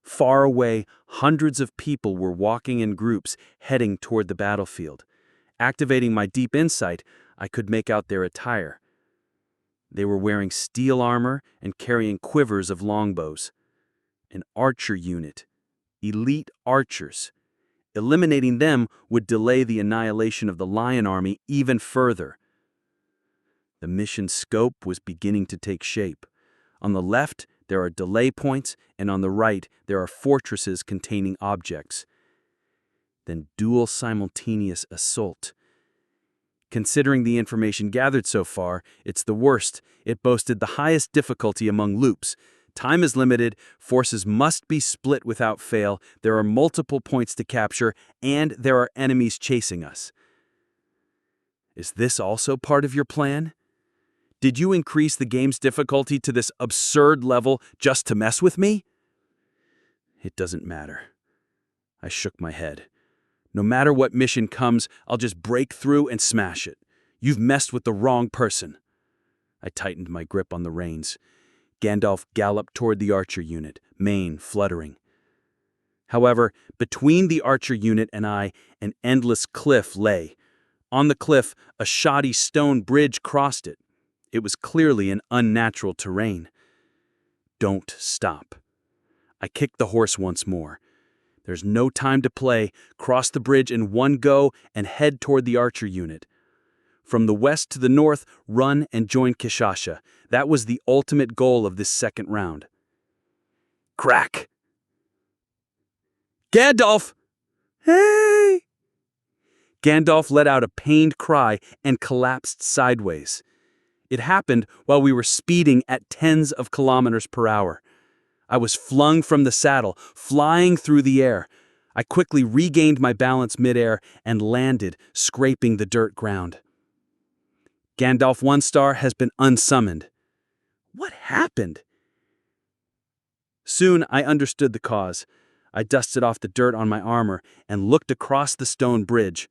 Far away, hundreds of people were walking in groups, heading toward the battlefield. Activating my deep insight, I could make out their attire. They were wearing steel armor and carrying quivers of longbows. An archer unit. Elite archers. Eliminating them would delay the annihilation of the Lion Army even further. The mission scope was beginning to take shape. On the left, there are delay points, and on the right, there are fortresses containing objects. Then dual simultaneous assault. Considering the information gathered so far, it's the worst. It boasted the highest difficulty among loops. Time is limited, forces must be split without fail, there are multiple points to capture, and there are enemies chasing us. Is this also part of your plan? Did you increase the game's difficulty to this absurd level just to mess with me? It doesn't matter. I shook my head. No matter what mission comes, I'll just break through and smash it. You've messed with the wrong person. I tightened my grip on the reins. Gandalf galloped toward the archer unit, mane fluttering. However, between the archer unit and I, an endless cliff lay. On the cliff, a shoddy stone bridge crossed it. It was clearly an unnatural terrain. Don't stop. I kicked the horse once more. There's no time to play. Cross the bridge in one go and head toward the archer unit. From the west to the north, run and join Kishasha. That was the ultimate goal of this second round. Crack! Gandalf! Hey! Gandalf let out a pained cry and collapsed sideways. It happened while we were speeding at tens of kilometers per hour. I was flung from the saddle, flying through the air. I quickly regained my balance midair and landed, scraping the dirt ground. Gandalf 1 star has been unsummoned. What happened? Soon I understood the cause. I dusted off the dirt on my armor and looked across the stone bridge.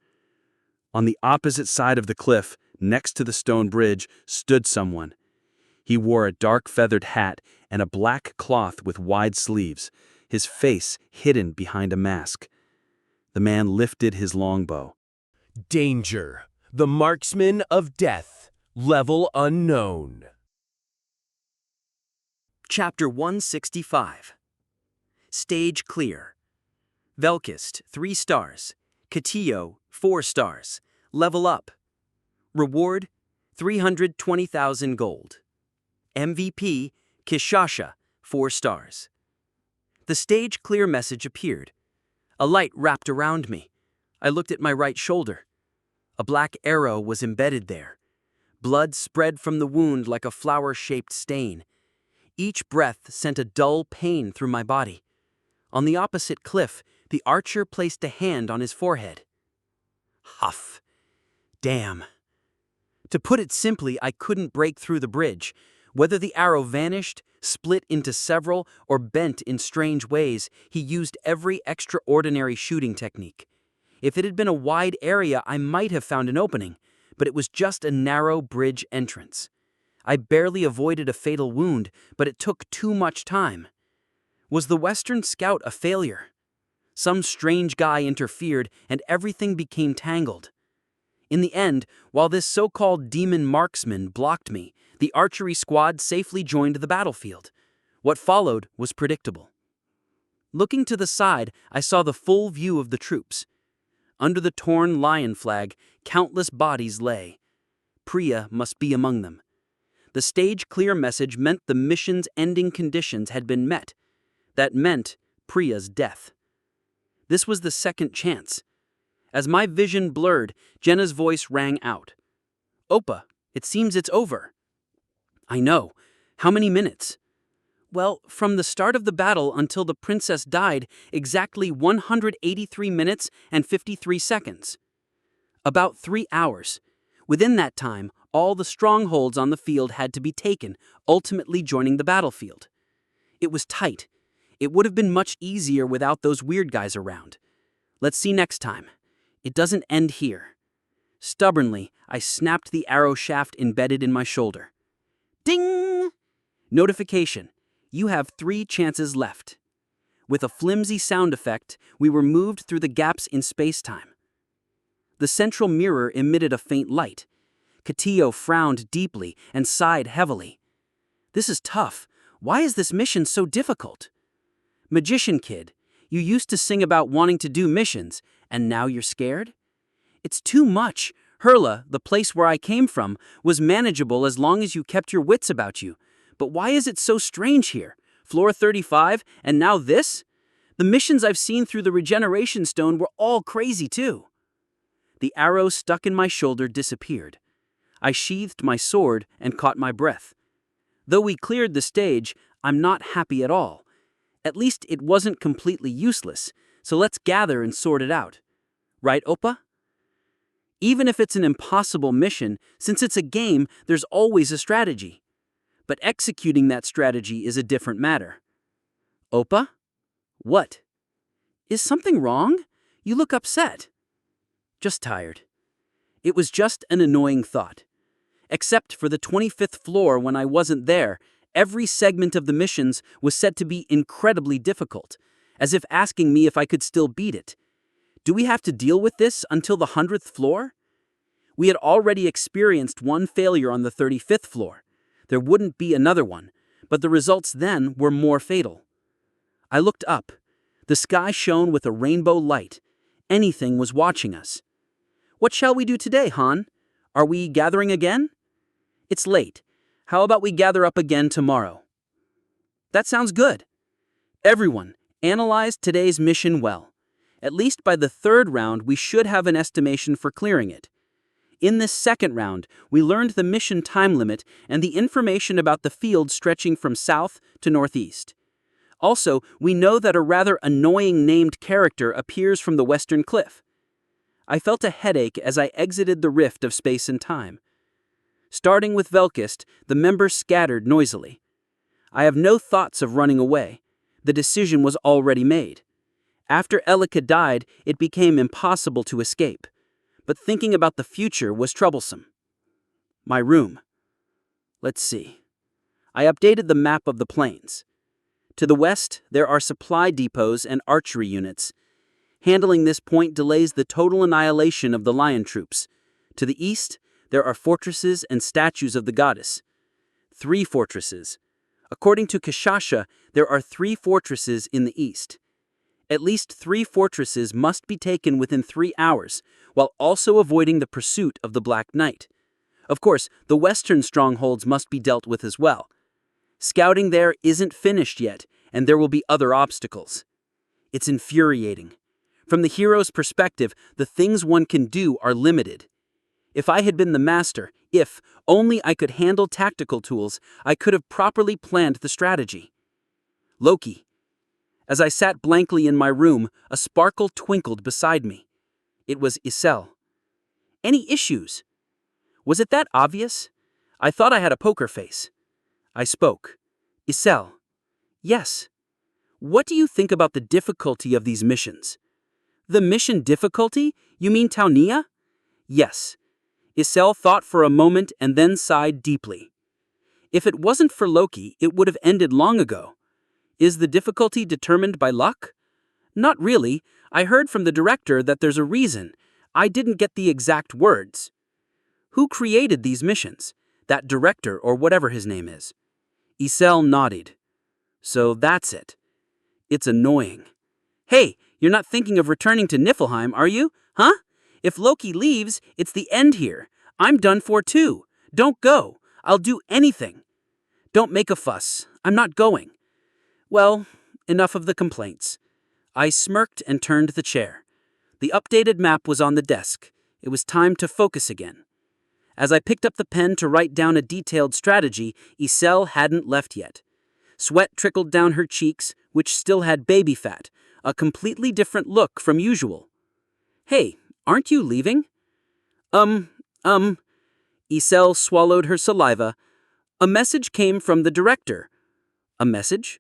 On the opposite side of the cliff, next to the stone bridge, stood someone. He wore a dark feathered hat and a black cloth with wide sleeves, his face hidden behind a mask. The man lifted his longbow. Danger, the marksman of death, level unknown. Chapter 165. Stage clear. Velkist, 3 stars. Katillo, 4 stars. Level up. Reward, 320,000 gold. MVP, Kishasha, 4 stars. The stage clear message appeared. A light wrapped around me. I looked at my right shoulder. A black arrow was embedded there. Blood spread from the wound like a flower-shaped stain. Each breath sent a dull pain through my body. On the opposite cliff, the archer placed a hand on his forehead. Huff. Damn. To put it simply, I couldn't break through the bridge. Whether the arrow vanished, split into several, or bent in strange ways, he used every extraordinary shooting technique. If it had been a wide area, I might have found an opening, but it was just a narrow bridge entrance. I barely avoided a fatal wound, but it took too much time. Was the Western Scout a failure? Some strange guy interfered, and everything became tangled. In the end, while this so-called demon marksman blocked me, the archery squad safely joined the battlefield. What followed was predictable. Looking to the side, I saw the full view of the troops. Under the torn lion flag, countless bodies lay. Priya must be among them. The stage clear message meant the mission's ending conditions had been met. That meant Priya's death. This was the second chance. As my vision blurred, Jenna's voice rang out. "Oppa, it seems it's over." "I know. How many minutes?" "Well, from the start of the battle until the princess died, exactly 183 minutes and 53 seconds. About 3 hours. Within that time, all the strongholds on the field had to be taken, ultimately joining the battlefield. It was tight. It would have been much easier without those weird guys around. Let's see next time. It doesn't end here." Stubbornly, I snapped the arrow shaft embedded in my shoulder. Ding! Notification. You have 3 chances left. With a flimsy sound effect, we were moved through the gaps in space-time. The central mirror emitted a faint light. Katillo frowned deeply and sighed heavily. "This is tough. Why is this mission so difficult?" "Magician kid, you used to sing about wanting to do missions, and now you're scared?" "It's too much. Hurla, the place where I came from, was manageable as long as you kept your wits about you. But why is it so strange here? Floor 35, and now this? The missions I've seen through the regeneration stone were all crazy too." The arrow stuck in my shoulder disappeared. I sheathed my sword and caught my breath. Though we cleared the stage, I'm not happy at all. At least it wasn't completely useless, so let's gather and sort it out. Right, Oppa? Even if it's an impossible mission, since it's a game, there's always a strategy. But executing that strategy is a different matter. Oppa? What? Is something wrong? You look upset. Just tired. It was just an annoying thought. Except for the 25th floor when I wasn't there, every segment of the missions was said to be incredibly difficult, as if asking me if I could still beat it. Do we have to deal with this until the 100th floor? We had already experienced one failure on the 35th floor. There wouldn't be another one, but the results then were more fatal. I looked up. The sky shone with a rainbow light. Anything was watching us. What shall we do today, Han? Are we gathering again? It's late. How about we gather up again tomorrow? That sounds good. Everyone, analyze today's mission well. At least by the third round, we should have an estimation for clearing it. In this second round, we learned the mission time limit and the information about the field stretching from south to northeast. Also, we know that a rather annoying named character appears from the western cliff. I felt a headache as I exited the rift of space and time. Starting with Velkist, the members scattered noisily. I have no thoughts of running away. The decision was already made. After Elika died, it became impossible to escape. But thinking about the future was troublesome. My room. Let's see. I updated the map of the plains. To the west, there are supply depots and archery units. Handling this point delays the total annihilation of the lion troops. To the east, there are fortresses and statues of the goddess. 3 fortresses. According to Kashasha, there are 3 fortresses in the east. At least 3 fortresses must be taken within 3 hours, while also avoiding the pursuit of the Black Knight. Of course, the western strongholds must be dealt with as well. Scouting there isn't finished yet, and there will be other obstacles. It's infuriating. From the hero's perspective, the things one can do are limited. If I had been the master, if only I could handle tactical tools, I could have properly planned the strategy. Loki. As I sat blankly in my room, a sparkle twinkled beside me. It was Isel. Any issues? Was it that obvious? I thought I had a poker face. I spoke. Isel. Yes. What do you think about the difficulty of these missions? The mission difficulty? You mean Taunia? Yes. Isel thought for a moment and then sighed deeply. If it wasn't for Loki, it would have ended long ago. Is the difficulty determined by luck? Not really. I heard from the director that there's a reason. I didn't get the exact words. Who created these missions? That director or whatever his name is. Isel nodded. So that's it. It's annoying. Hey, you're not thinking of returning to Niflheim, are you? Huh? If Loki leaves, it's the end here. I'm done for too. Don't go. I'll do anything. Don't make a fuss. I'm not going. Well, enough of the complaints. I smirked and turned the chair. The updated map was on the desk. It was time to focus again. As I picked up the pen to write down a detailed strategy, Isel hadn't left yet. Sweat trickled down her cheeks, which still had baby fat, a completely different look from usual. Hey, aren't you leaving? Isel swallowed her saliva. A message came from the director. A message?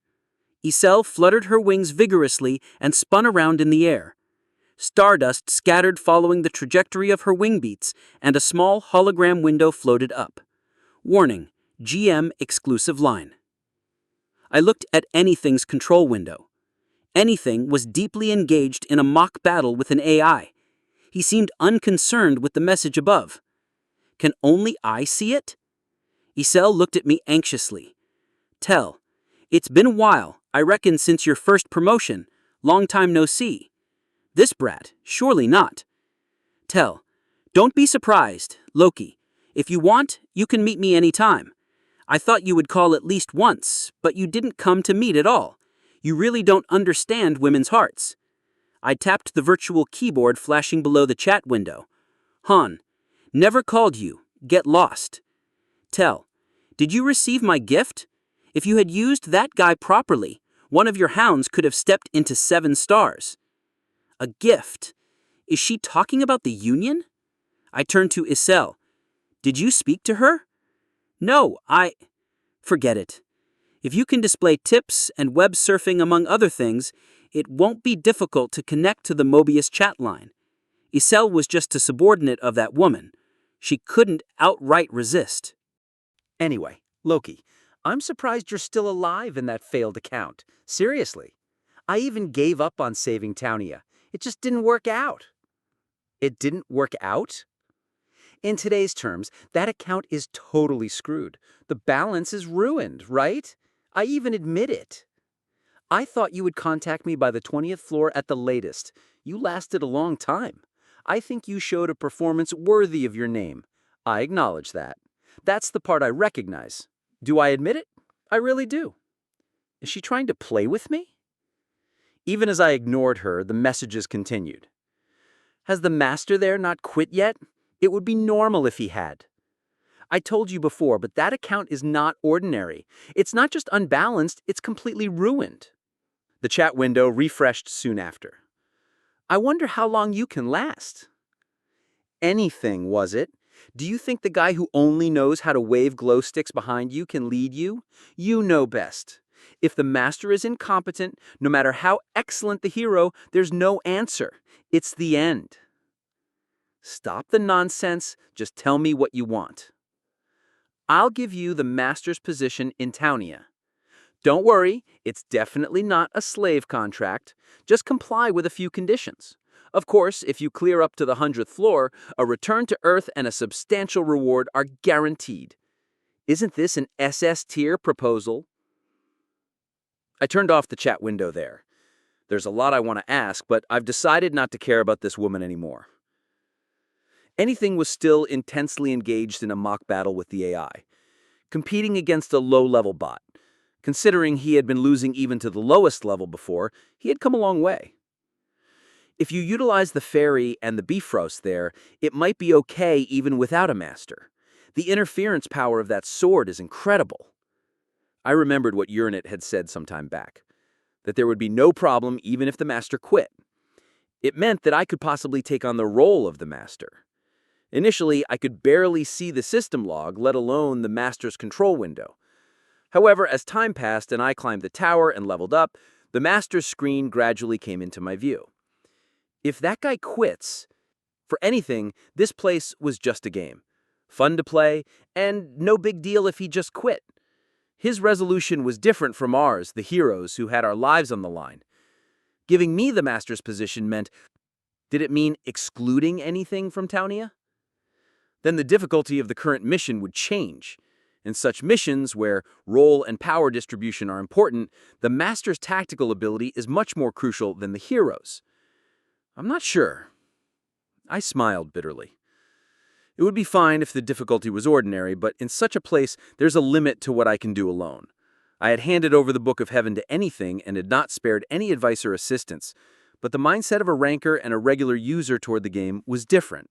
Isel fluttered her wings vigorously and spun around in the air. Stardust scattered following the trajectory of her wing beats, and a small hologram window floated up. Warning, GM exclusive line. I looked at Anything's control window. Anything was deeply engaged in a mock battle with an AI. He seemed unconcerned with the message above. Can only I see it? Isel looked at me anxiously. Tell, it's been a while, I reckon since your first promotion. Long time no see. This brat, surely not. Tell, don't be surprised, Loki. If you want, you can meet me any time. I thought you would call at least once, but you didn't come to meet at all. You really don't understand women's hearts. I tapped the virtual keyboard flashing below the chat window. Han, never called you. Get lost. Tell, did you receive my gift? If you had used that guy properly, one of your hounds could have stepped into 7 stars. A gift? Is she talking about the Union? I turned to Isel. Did you speak to her? No, Forget it. If you can display tips and web surfing among other things, it won't be difficult to connect to the Mobius chat line. Isel was just a subordinate of that woman. She couldn't outright resist. Anyway, Loki, I'm surprised you're still alive in that failed account. Seriously. I even gave up on saving Townia. It just didn't work out. It didn't work out? In today's terms, that account is totally screwed. The balance is ruined, right? I even admit it. I thought you would contact me by the 20th floor at the latest. You lasted a long time. I think you showed a performance worthy of your name. I acknowledge that. That's the part I recognize. Do I admit it? I really do. Is she trying to play with me? Even as I ignored her, the messages continued. Has the master there not quit yet? It would be normal if he had. I told you before, but that account is not ordinary. It's not just unbalanced, it's completely ruined. The chat window refreshed soon after. I wonder how long you can last. Anything, was it? Do you think the guy who only knows how to wave glow sticks behind you can lead you? You know best. If the master is incompetent, no matter how excellent the hero, there's no answer. It's the end. Stop the nonsense, just tell me what you want. I'll give you the master's position in Townia. Don't worry, it's definitely not a slave contract. Just comply with a few conditions. Of course, if you clear up to the 100th floor, a return to Earth and a substantial reward are guaranteed. Isn't this an SS tier proposal? I turned off the chat window there. There's a lot I want to ask, but I've decided not to care about this woman anymore. Anything was still intensely engaged in a mock battle with the AI, competing against a low-level bot. Considering he had been losing even to the lowest level before, he had come a long way. If you utilize the fairy and the Bifrost there, it might be okay even without a master. The interference power of that sword is incredible. I remembered what Uranit had said some time back, that there would be no problem even if the master quit. It meant that I could possibly take on the role of the master. Initially, I could barely see the system log, let alone the master's control window. However, as time passed and I climbed the tower and leveled up, the master's screen gradually came into my view. If that guy quits, for anything, this place was just a game. Fun to play, and no big deal if he just quit. His resolution was different from ours, the heroes who had our lives on the line. Giving me the master's position meant, did it mean excluding anything from Townia? Then the difficulty of the current mission would change. In such missions, where role and power distribution are important, the master's tactical ability is much more crucial than the hero's. I'm not sure. I smiled bitterly. It would be fine if the difficulty was ordinary, but in such a place, there's a limit to what I can do alone. I had handed over the Book of Heaven to anything and had not spared any advice or assistance, but the mindset of a ranker and a regular user toward the game was different.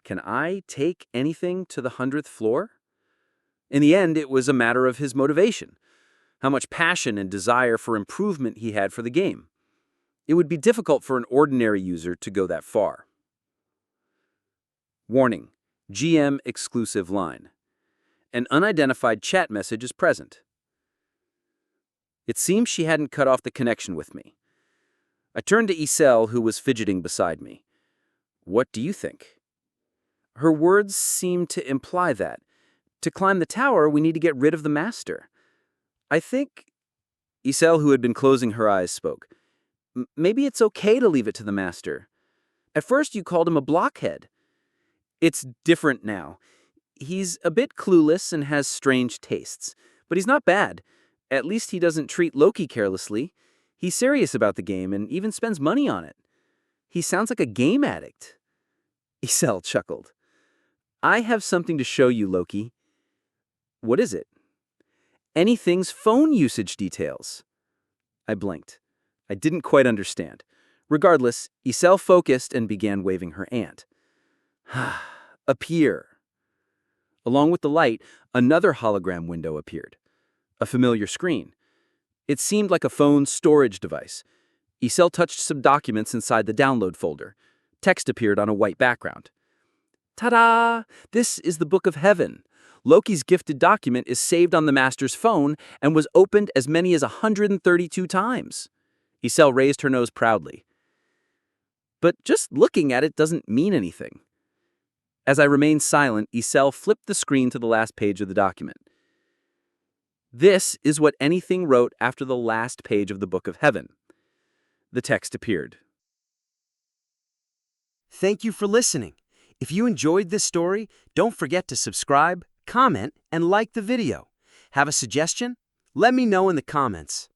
Can I take anything to the 100th floor? In the end, it was a matter of his motivation, how much passion and desire for improvement he had for the game. It would be difficult for an ordinary user to go that far. Warning: GM exclusive line. An unidentified chat message is present. It seems she hadn't cut off the connection with me. I turned to Isel, who was fidgeting beside me. What do you think? Her words seemed to imply that. To climb the tower, we need to get rid of the master. I think... Isel, who had been closing her eyes, spoke. Maybe it's okay to leave it to the master. At first you called him a blockhead. It's different now. He's a bit clueless and has strange tastes, but he's not bad. At least he doesn't treat Loki carelessly. He's serious about the game and even spends money on it. He sounds like a game addict. Isel chuckled. I have something to show you, Loki. What is it? Anything's phone usage details. I blinked. I didn't quite understand. Regardless, Isel focused and began waving her ant. Appear. Along with the light, another hologram window appeared. A familiar screen. It seemed like a phone's storage device. Isel touched some documents inside the download folder. Text appeared on a white background. Ta-da! This is the Book of Heaven. Loki's gifted document is saved on the master's phone and was opened as many as 132 times. Isel raised her nose proudly. but just looking at it doesn't mean anything. As I remained silent, Isel flipped the screen to the last page of the document. This is what anything wrote after the last page of the Book of Heaven. The text appeared. Thank you for listening. If you enjoyed this story, don't forget to subscribe, comment, and like the video. Have a suggestion? Let me know in the comments.